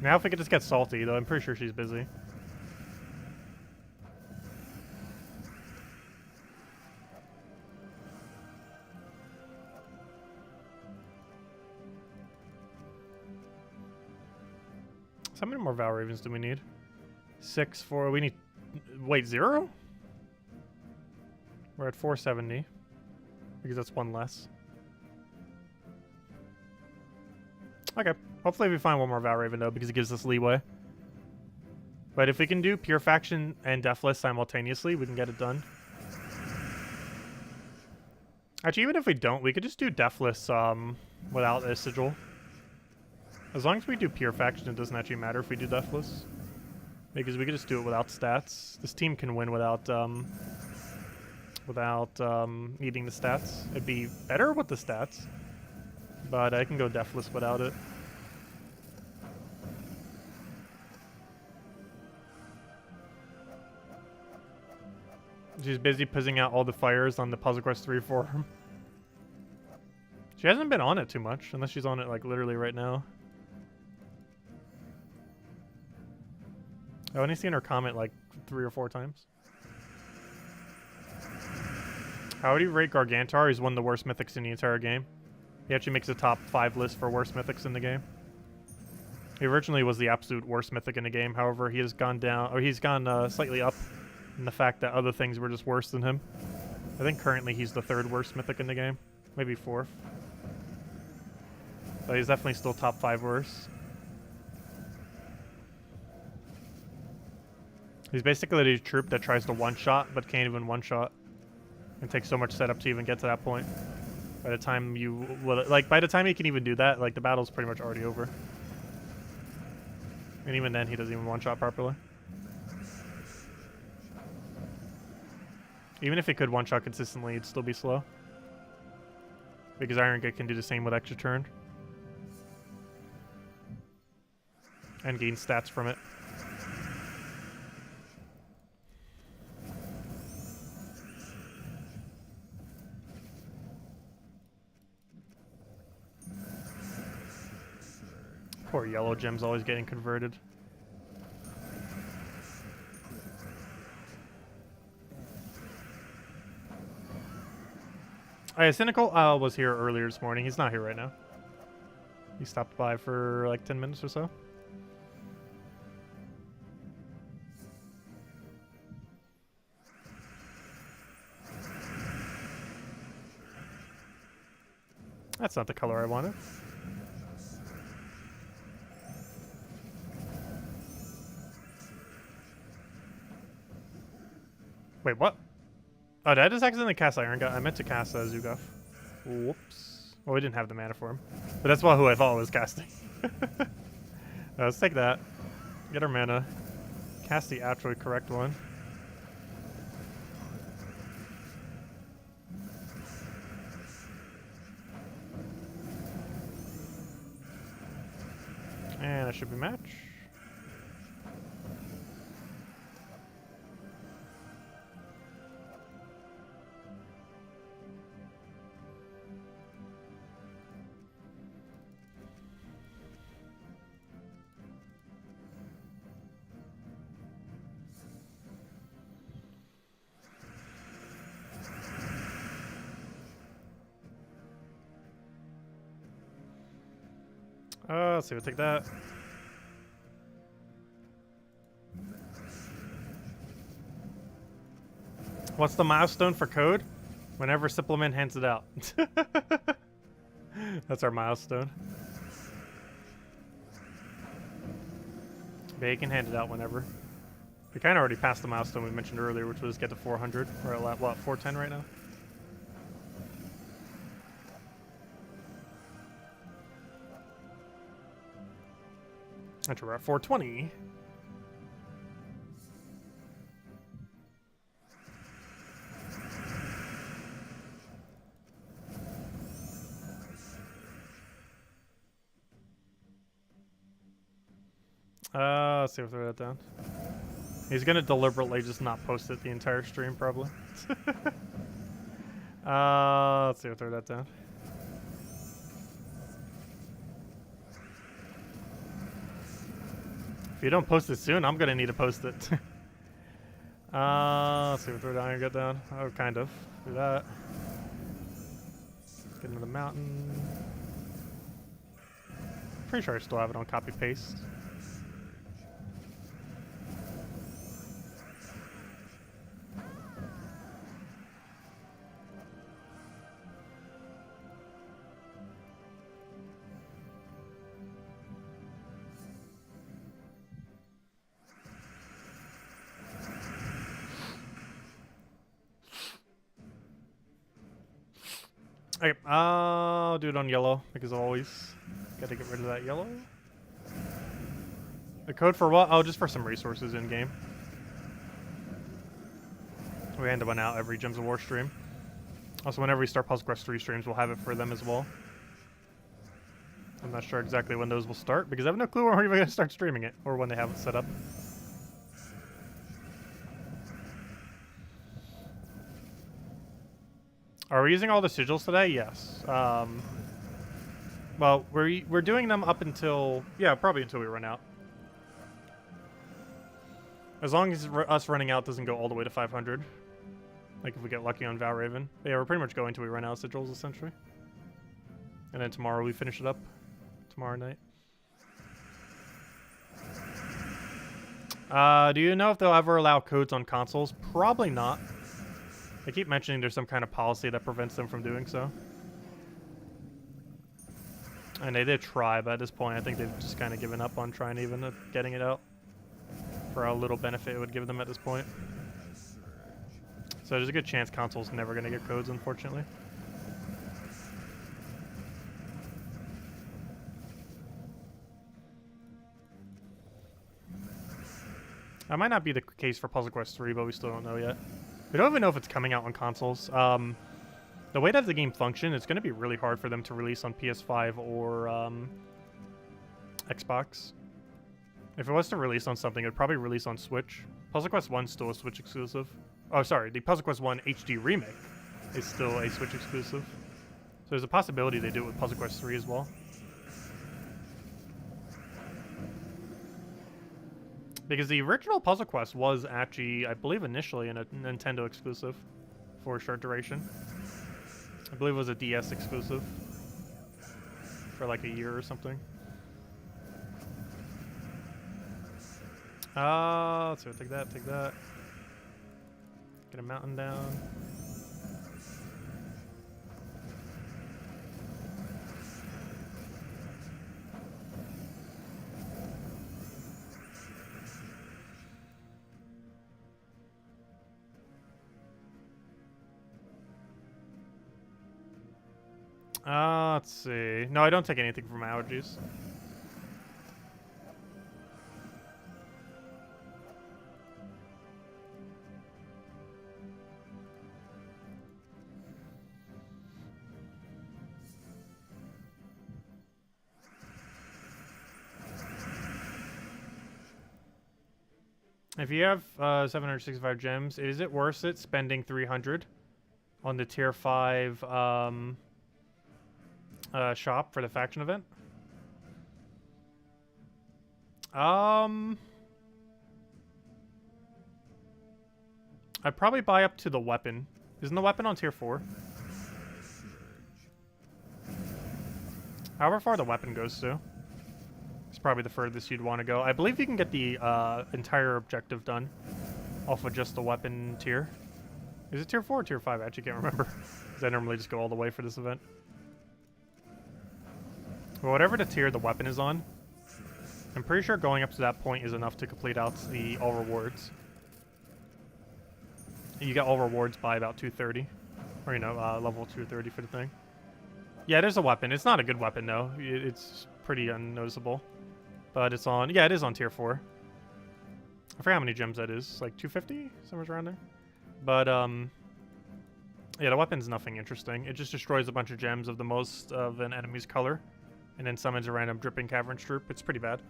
Now if we could just get Salty, though, I'm pretty sure she's busy. So how many more Val Ravens do we need? 6, 4, we need... Wait, 0? We're at 470. Because that's one less. Okay. Hopefully we find one more Val Raven, though, because it gives us leeway. But if we can do Pure Faction and Deathless simultaneously, we can get it done. Actually, even if we don't, we could just do Deathless without a Sigil. As long as we do Pure Faction, it doesn't actually matter if we do Deathless. Because we could just do it without stats. This team can win without needing the stats. It'd be better with the stats, but I can go Deathless without it. She's busy pizzing out all the fires on the Puzzle Quest 3 forum. She hasn't been on it too much, unless she's on it like literally right now. I've only seen her comment like 3 or 4 times. How would you rate Gargantar? He's one of the worst mythics in the entire game. He actually makes a top 5 list for worst mythics in the game. He originally was the absolute worst mythic in the game. However, he has gone down, or he's gone slightly up in the fact that other things were just worse than him. I think currently he's the 3rd worst mythic in the game. Maybe 4th. But he's definitely still top 5 worst. He's basically a troop that tries to one-shot, but can't even one-shot. And takes so much setup to even get to that point. By the time you... Well, like, by the time he can even do that, like, the battle's pretty much already over. And even then, he doesn't even one-shot properly. Even if he could one-shot consistently, it'd still be slow. Because Iron Gate can do the same with extra turn. And gain stats from it. Poor yellow gem's always getting converted. Oh yeah, Cynical was here earlier this morning. He's not here right now. He stopped by for like 10 minutes or so. That's not the color I wanted. Wait, what? Oh, did I just accidentally cast Iron Gut? I meant to cast Zugaf. Whoops. Well, we didn't have the mana for him. But that's who I thought was casting. Let's take that. Get our mana. Cast the actually correct one. And that should be match. Let's see, we'll take that. What's the milestone for code? Whenever Supplement hands it out. That's our milestone. They can hand it out whenever. We kind of already passed the milestone we mentioned earlier, which was get to 400. We're at, what, 410 right now? Actually, we're at 420. Let's see if we throw that down. He's gonna deliberately just not post it the entire stream, probably. Let's see if we throw that down. If you don't post it soon, I'm gonna need to post it. Let's see if we throw down and get down. Oh, kind of. Do that. Get into the mountain. Pretty sure I still have it on copy paste. Okay, I'll do it on yellow, because always gotta get rid of that yellow. The code for what? Oh, just for some resources in game. We hand one out every Gems of War stream. Also, whenever we start Puzzle Quest 3 streams, we'll have it for them as well. I'm not sure exactly when those will start, because I have no clue when we're even gonna start streaming it, or when they have it set up. Are we using all the sigils today? Yes. Well, we're doing them up until, yeah, probably until we run out. As long as us running out doesn't go all the way to 500. Like if we get lucky on Valraven. Yeah, we're pretty much going till we run out of sigils, essentially. And then tomorrow we finish it up. Tomorrow night. Do you know if they'll ever allow codes on consoles? Probably not. They keep mentioning there's some kind of policy that prevents them from doing so. And they did try, but at this point I think they've just kind of given up on trying even getting it out. For how little benefit it would give them at this point. So there's a good chance consoles never going to get codes, unfortunately. That might not be the case for Puzzle Quest 3, but we still don't know yet. We don't even know if it's coming out on consoles. The way that the game functions, it's going to be really hard for them to release on PS5 or Xbox. If it was to release on something, it would probably release on Switch. Puzzle Quest 1 is still a Switch exclusive. Oh, sorry, the Puzzle Quest 1 HD remake is still a Switch exclusive. So there's a possibility they do it with Puzzle Quest 3 as well. Because the original Puzzle Quest was actually, I believe initially, a Nintendo exclusive for a short duration. I believe it was a DS exclusive for like a year or something. Let's see, take that, take that. Get a mountain down. Let's see. No, I don't take anything from allergies. If you have 765 gems, is it worth it spending 300 on the tier 5 shop for the faction event? I'd probably buy up to the weapon. Isn't the weapon on tier 4? However far the weapon goes to. probably the furthest you'd want to go. I believe you can get the entire objective done off of just the weapon tier. Is it tier 4 or tier 5? I actually can't remember. Because I normally just go all the way for this event. But whatever the tier the weapon is on, I'm pretty sure going up to that point is enough to complete out the all rewards. You get all rewards by about 230. Or, you know, level 230 for the thing. Yeah, there's a weapon. It's not a good weapon, though. It's pretty unnoticeable. But it's on... Yeah, it is on tier 4. I forgot how many gems that is. Like 250? Somewhere around there. But, yeah, the weapon's nothing interesting. It just destroys a bunch of gems of the most of an enemy's color. And then summons a random dripping Caverns troop. It's pretty bad.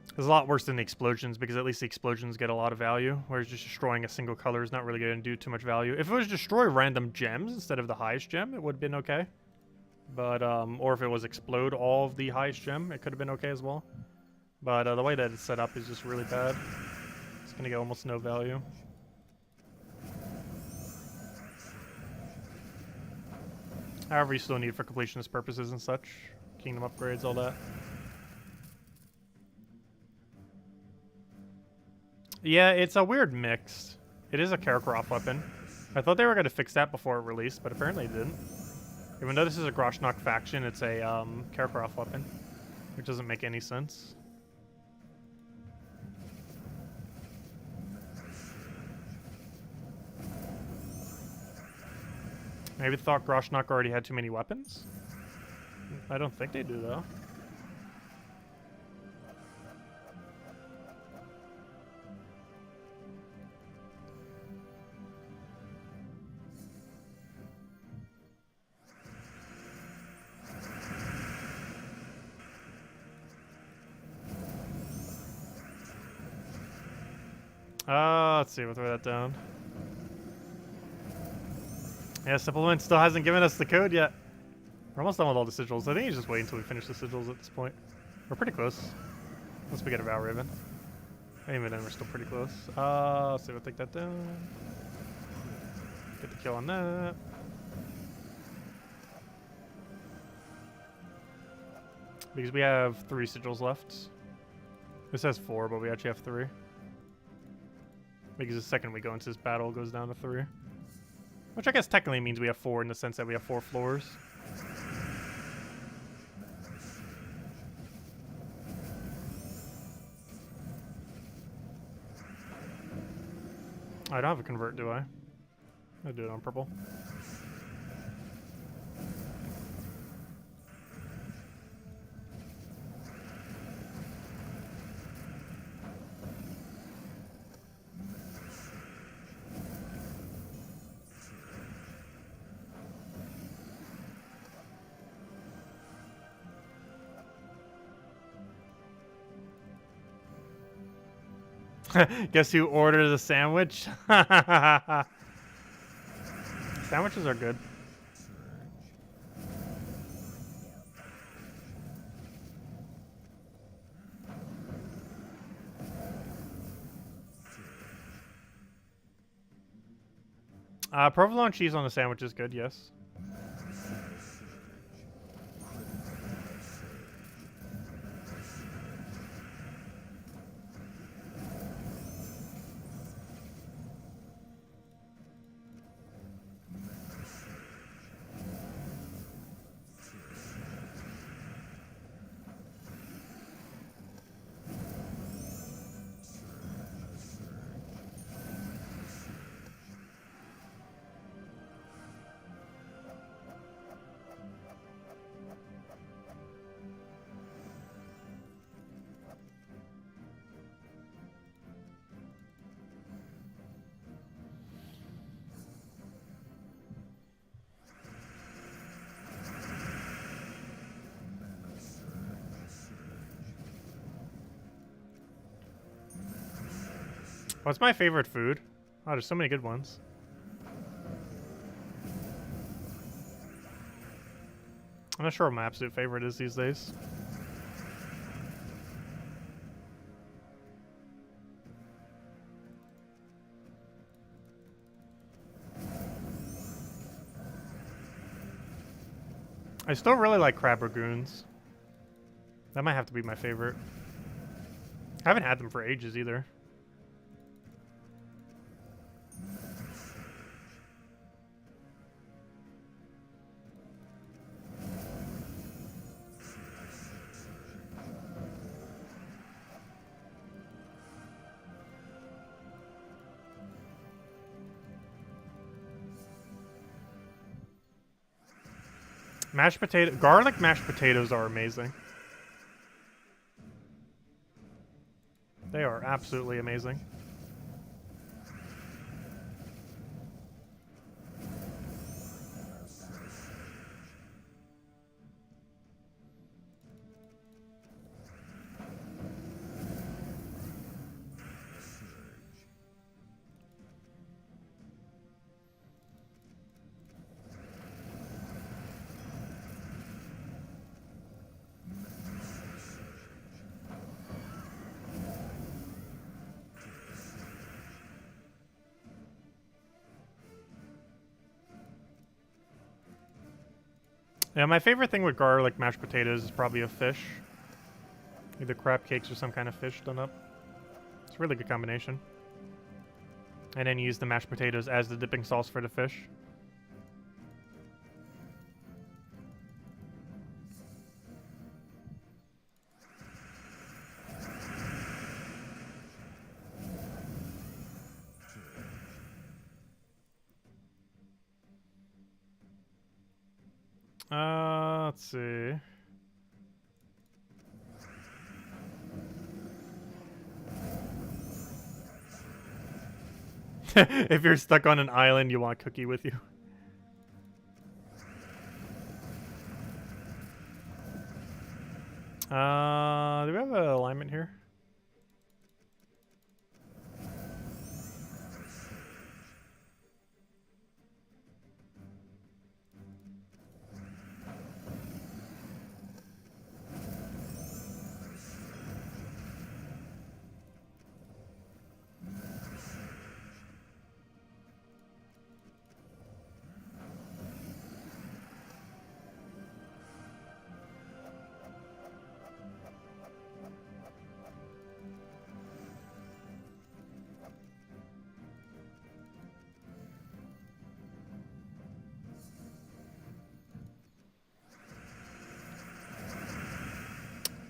It's a lot worse than the explosions, because at least the explosions get a lot of value, whereas just destroying a single color is not really going to do too much value. If it was destroy random gems instead of the highest gem, it would have been okay. But, or if it was explode all of the highest gem, it could have been okay as well. But the way that it's set up is just really bad. It's going to get almost no value. However, you still need it for completionist purposes and such. Kingdom upgrades, all that. Yeah, it's a weird mix. It is a Karakroth weapon. I thought they were going to fix that before it released, but apparently it didn't. Even though this is a Groshnok faction, it's a Karakroth weapon, which doesn't make any sense. Maybe they thought Groshnok already had too many weapons? I don't think they do, though. Let's see, we'll throw that down. Yeah, Supplement still hasn't given us the code yet. We're almost done with all the sigils. I think he's just waiting until we finish the sigils at this point. We're pretty close. Once we get a Vow Raven. Even then, we're still pretty close. Let's see, we'll take that down. Get the kill on that. Because we have 3 sigils left. This has 4, but we actually have 3. Because the second we go into this battle, it goes down to 3. Which I guess technically means we have 4 in the sense that we have 4 floors. I don't have a convert, do I? I do it on purple. Guess who ordered the sandwich? Sandwiches are good. Provolone cheese on the sandwich is good, yes. What's my favorite food? Oh, there's so many good ones. I'm not sure what my absolute favorite is these days. I still really like crab ragoons. That might have to be my favorite. I haven't had them for ages either. Garlic mashed potatoes are amazing. They are absolutely amazing. Yeah, my favorite thing with garlic mashed potatoes is probably a fish. Either crab cakes or some kind of fish done up. It's a really good combination. And then use the mashed potatoes as the dipping sauce for the fish. Let's see. If you're stuck on an island, you want Cookie with you. Do we have an alignment here?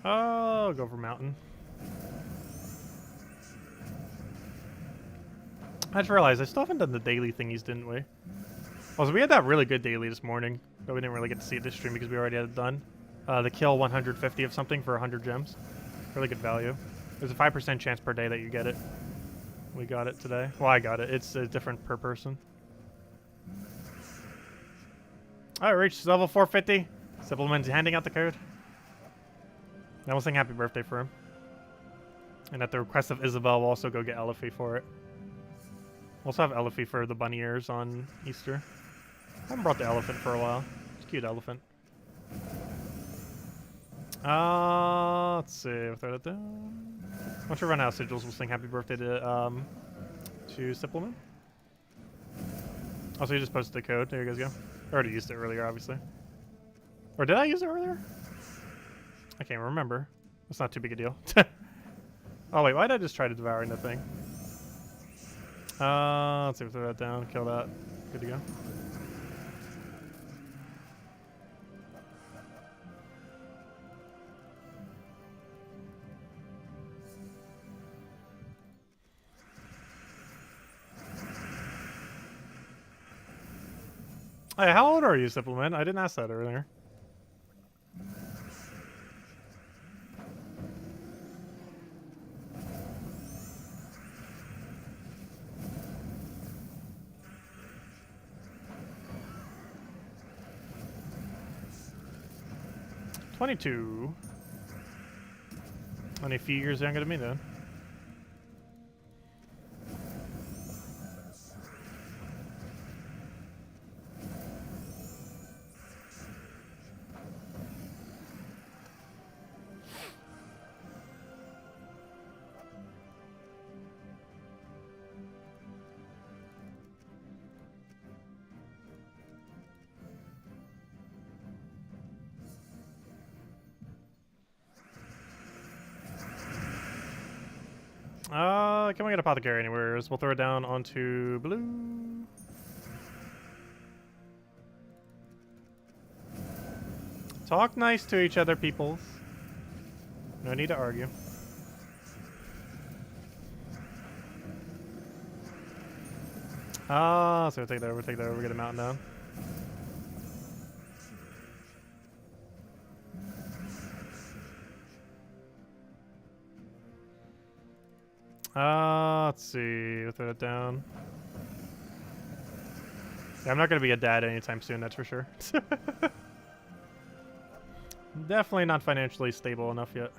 I'll go for mountain. I just realized I still haven't done the daily thingies, didn't we? Also, we had that really good daily this morning, but we didn't really get to see it this stream because we already had it done. The kill 150 of something for 100 gems. Really good value. There's a 5% chance per day that you get it. We got it today. Well, I got it. It's different per person. Alright, reached level 450. Supplement's handing out the code. Now we'll sing happy birthday for him. And at the request of Isabel, we'll also go get elhay for it. We'll also have elhay for the bunny ears on Easter. I haven't brought the elephant for a while. It's a cute elephant. Let's see. We'll throw that down. Once we run out of sigils, we'll sing happy birthday to Supplement. Also, you just posted the code. There you guys go. I already used it earlier, obviously. Or did I use it earlier? I can't remember. It's not too big a deal. Oh, wait. Why did I just try to devour the thing? Let's see. We'll throw that down. Kill that. Good to go. Hey, how old are you, Supplement? I didn't ask that earlier. $22. Only a few years younger than me, then. Can we get Apothecary anywhere? We'll throw it down onto blue. Talk nice to each other, peoples. No need to argue. So we'll take that over, get a mountain down. Let's see, we'll throw that down. Yeah, I'm not gonna be a dad anytime soon, that's for sure. Definitely not financially stable enough yet.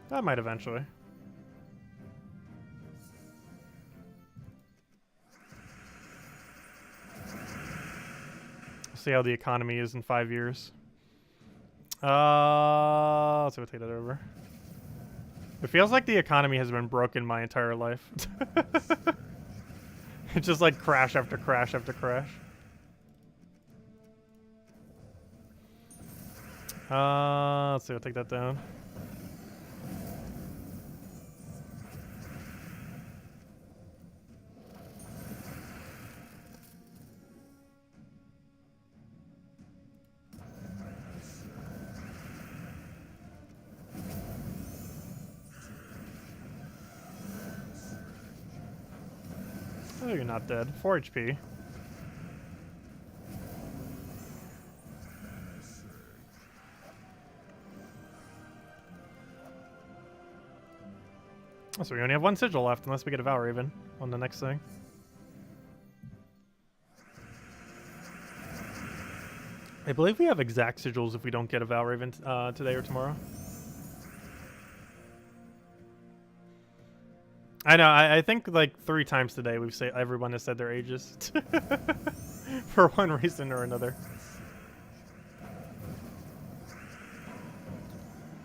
That might eventually. See how the economy is in 5 years. So we'll take that over. It feels like the economy has been broken my entire life. It's just like crash after crash after crash. Let's see, we'll take that down. Oh, you're not dead. 4 HP. Oh, so we only have 1 sigil left unless we get a Valraven on the next thing. I believe we have exact sigils if we don't get a Valraven today or tomorrow. I know, I think like 3 times today everyone has said their ages. For one reason or another.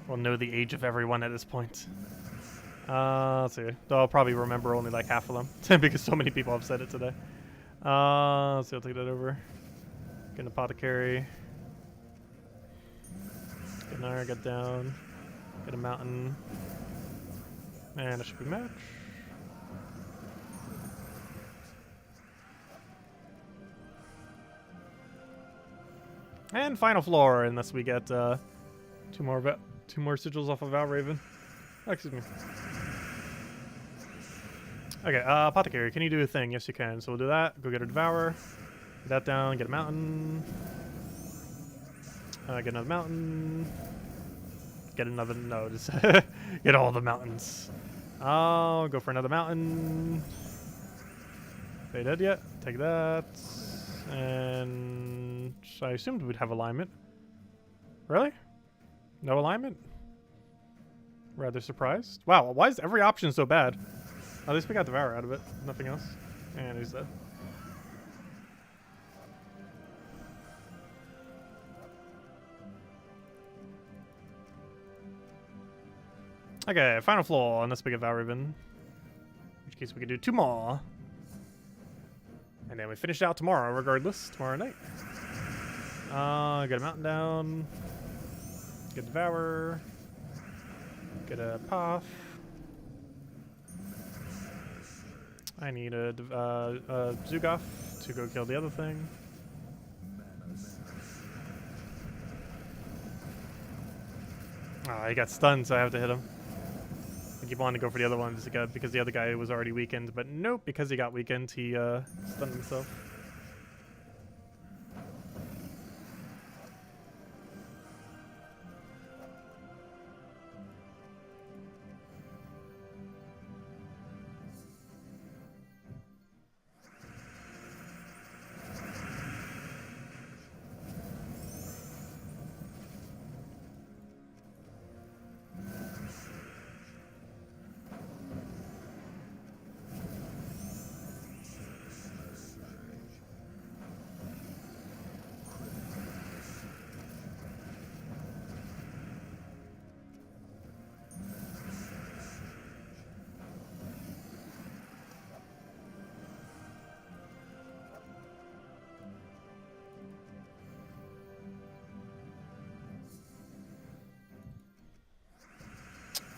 We'll know the age of everyone at this point. Let's see. Though I'll probably remember only like half of them. Because so many people have said it today. Let's see, I'll take that over. Get an Apothecary. Get an iron, get down. Get a mountain. And it should be match. And final floor, unless we get 2 more sigils off of Valraven. Oh, excuse me. Okay, Apothecary, can you do a thing? Yes, you can. So we'll do that. Go get a Devour. Get that down. Get a mountain. Get another mountain. Get another. No, just get all the mountains. I'll go for another mountain. They dead yet? Take that. And I assumed we'd have alignment. Really? No alignment? Rather surprised. Wow, why is every option so bad? At least we got Devour out of it. Nothing else. And he's dead. Okay, final floor, unless we get Valraven. In which case we can do 2 more. And then we finish out tomorrow, regardless. Tomorrow night. Get a mountain down. Get Devour. Get a Path. I need a Zugoff to go kill the other thing. He got stunned, so I have to hit him. I keep wanting to go for the other one because the other guy was already weakened, but nope, because he got weakened, he stunned himself.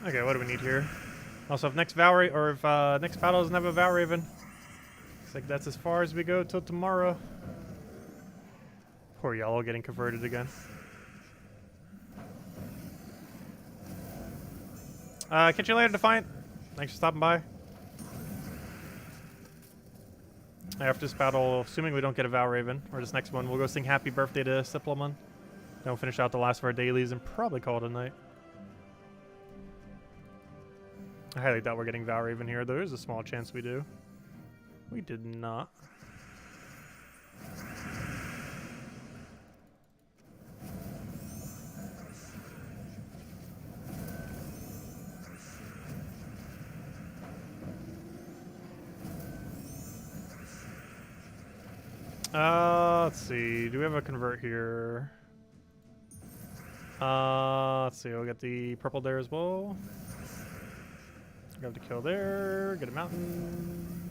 Okay, what do we need here? Also, if next Valra or if next battle doesn't have a Valraven, it's like that's as far as we go till tomorrow. Poor yellow getting converted again. Catch you later, Defiant. Thanks for stopping by. After this battle, assuming we don't get a Valraven, or this next one, we'll go sing Happy Birthday to Sipplemon. Then we'll finish out the last of our dailies and probably call it a night. I highly doubt we're getting Valraven here. There is a small chance we do. We did not. Let's see. Do we have a convert here? Let's see. We'll get the purple there as well. We have to kill there. Get a mountain.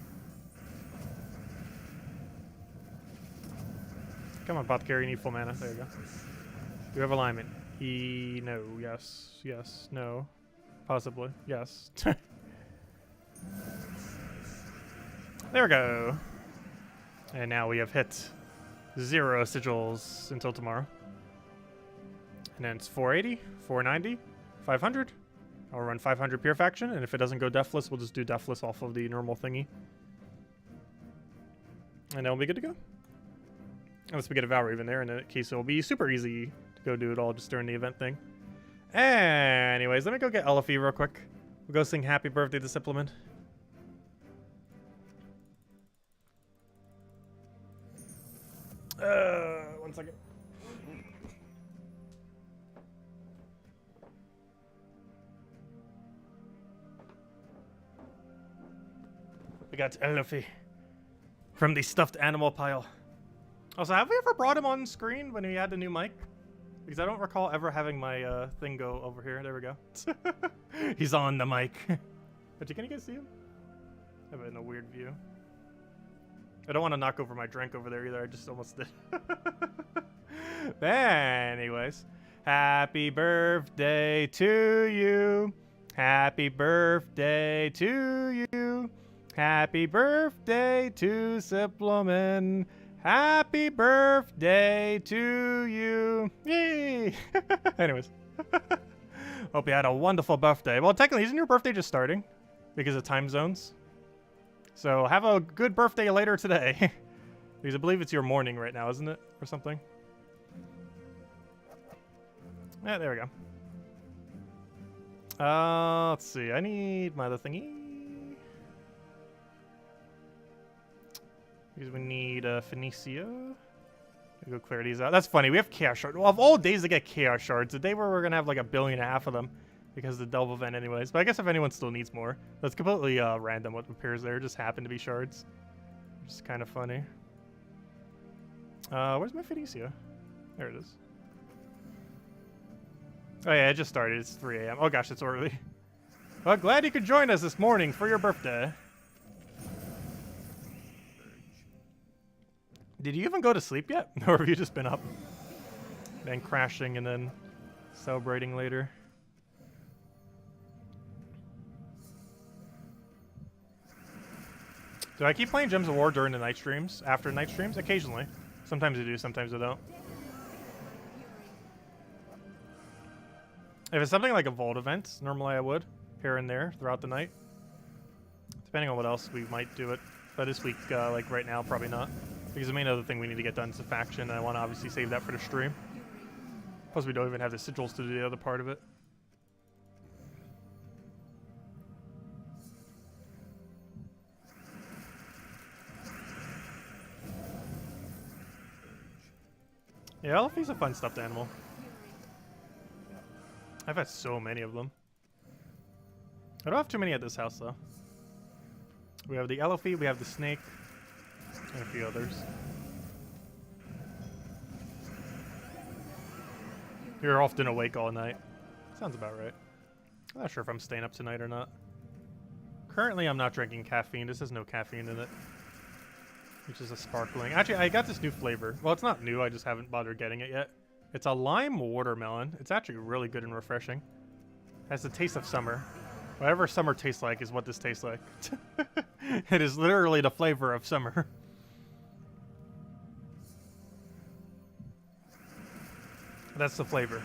Come on, Apothecary. You need full mana. There you go. Do we have alignment? No. Yes. Yes. No. Possibly. Yes. There we go. And now we have hit 0 sigils until tomorrow. And then it's 480, 490, 500. I'll run 500 Pure Faction, and if it doesn't go Deathless, we'll just do Deathless off of the normal thingy. And then we'll be good to go. Unless we get a Valraven there, in that case it'll be super easy to go do it all just during the event thing. Anyways, let me go get Elfie real quick. We'll go sing Happy Birthday to Supplement. One second. We got Elfie from the stuffed animal pile. Also, have we ever brought him on screen when he had the new mic? Because I don't recall ever having my thing go over here. There we go. He's on the mic. But can you guys see him? I have it in a weird view. I don't want to knock over my drink over there either. I just almost did. Anyways, happy birthday to you. Happy birthday to you. Happy birthday to Supplement. Happy birthday to you. Yay! Anyways. Hope you had a wonderful birthday. Well, technically, isn't your birthday just starting? Because of time zones? So have a good birthday later today. Because I believe it's your morning right now, isn't it? Or something. Yeah, there we go. Let's see. I need my other thingy. Because we need Phoenicia. Go clear these out. That's funny. We have Chaos Shards. Well, of all days to get Chaos Shards, the day where we're going to have like 1.5 billion of them. Because of the double event anyways. But I guess if anyone still needs more. That's completely random what appears there. Just happen to be shards. Which is kind of funny. Where's my Phoenicia? There it is. Oh yeah, it just started. It's 3 a.m. Oh gosh, it's early. Well, glad you could join us this morning for your birthday. Did you even go to sleep yet? Or have you just been up? Then crashing and then celebrating later? Do I keep playing Gems of War during the night streams? After night streams? Occasionally. Sometimes I do, sometimes I don't. If it's something like a Vault event, normally I would. Here and there, throughout the night. Depending on what else we might do it. But this week, like right now, probably not. Because the main other thing we need to get done is the faction, and I want to obviously save that for the stream. Plus we don't even have the sigils to do the other part of it. Yeah, Elfie's a fun stuffed animal. I've had so many of them. I don't have too many at this house, though. We have the Elfie, we have the snake, and a few others. You're often awake all night. Sounds about right. I'm not sure if I'm staying up tonight or not. Currently, I'm not drinking caffeine. This has no caffeine in it. Which is a sparkling. Actually, I got this new flavor. Well, it's not new. I just haven't bothered getting it yet. It's a lime watermelon. It's actually really good and refreshing. Has the taste of summer. Whatever summer tastes like is what this tastes like. It is literally the flavor of summer. That's the flavor.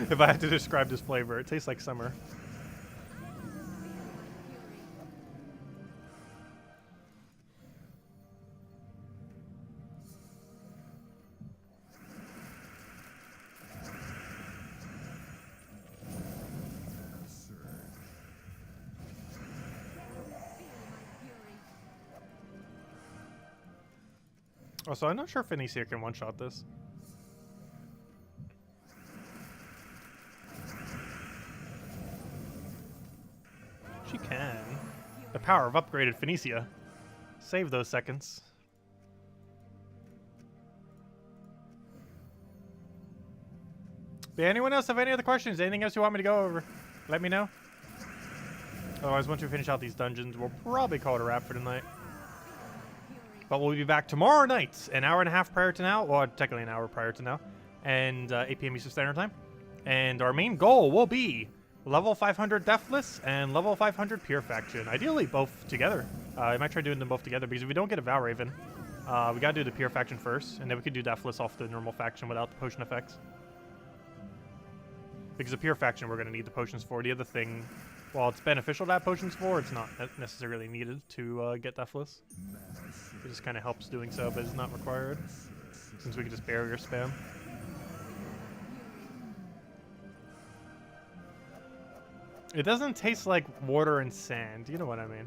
If I had to describe this flavor, it tastes like summer. Also, I'm not sure if Phoenicia can one-shot this. She can. The power of upgraded Phoenicia. Save those seconds. But anyone else have any other questions? Anything else you want me to go over? Let me know. Otherwise, once we finish out these dungeons, we'll probably call it a wrap for tonight. But we'll be back tomorrow night, an hour and a half prior to now. Well, technically an hour prior to now. And 8 p.m. Eastern Standard Time. And our main goal will be level 500 Deathless and level 500 Pure Faction. Ideally, both together. I might try doing them both together, because if we don't get a Valraven, we gotta do the Pure Faction first, and then we could do Deathless off the normal faction without the potion effects. Because the Pure Faction we're gonna need the potions for. The other thing, while it's beneficial to have potions for, it's not necessarily needed to get Deathless. It just kind of helps doing so, but it's not required, since we can just barrier spam. It doesn't taste like water and sand. You know what I mean.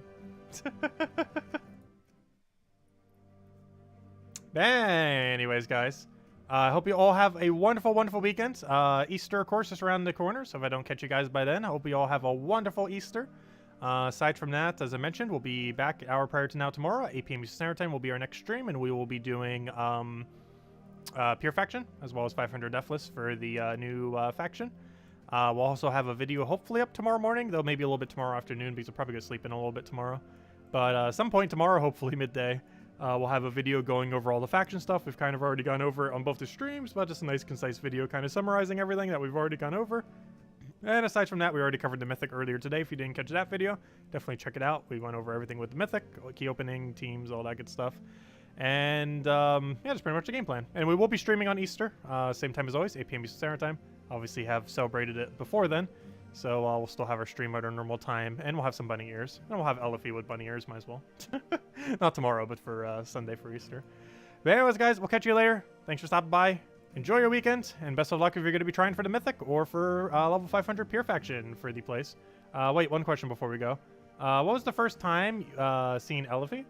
Anyways, guys. I hope you all have a wonderful, wonderful weekend. Easter, of course, is around the corner. So if I don't catch you guys by then, I hope you all have a wonderful Easter. Aside from that, as I mentioned, we'll be back an hour prior to now tomorrow. 8 p.m. Eastern Standard Time will be our next stream. And we will be doing Pure Faction, as well as 500 Deathless for the new faction. We'll also have a video hopefully up tomorrow morning, though maybe a little bit tomorrow afternoon, because I'll probably go sleep in a little bit tomorrow. But some point tomorrow, hopefully midday, we'll have a video going over all the faction stuff. We've kind of already gone over it on both the streams, but just a nice concise video kind of summarizing everything that we've already gone over. And aside from that, we already covered the Mythic earlier today. If you didn't catch that video, definitely check it out. We went over everything with the Mythic, key opening, teams, all that good stuff. And yeah, that's pretty much the game plan. And we will be streaming on Easter, same time as always, 8 p.m. Eastern Standard Time. Obviously have celebrated it before then, so we'll still have our stream at our normal time, and we'll have some bunny ears. And we'll have elhay with bunny ears, might as well. Not tomorrow, but for Sunday for Easter. But anyways, guys, we'll catch you later. Thanks for stopping by. Enjoy your weekend, and best of luck if you're going to be trying for the Mythic or for level 500 Pure Faction for the place. Wait, one question before we go. What was the first time seeing elhay?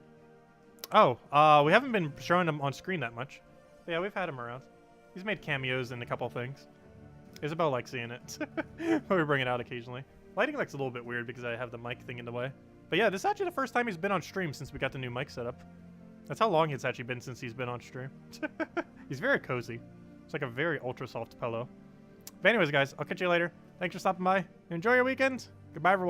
Oh, we haven't been showing him on screen that much. But yeah, we've had him around. He's made cameos in a couple things. Isabel likes seeing it. We bring it out occasionally. Lighting looks a little bit weird because I have the mic thing in the way. But yeah, this is actually the first time he's been on stream since we got the new mic setup. That's how long it's actually been since he's been on stream. He's very cozy. It's like a very ultra soft pillow. But anyways, guys, I'll catch you later. Thanks for stopping by. Enjoy your weekend. Goodbye, everyone.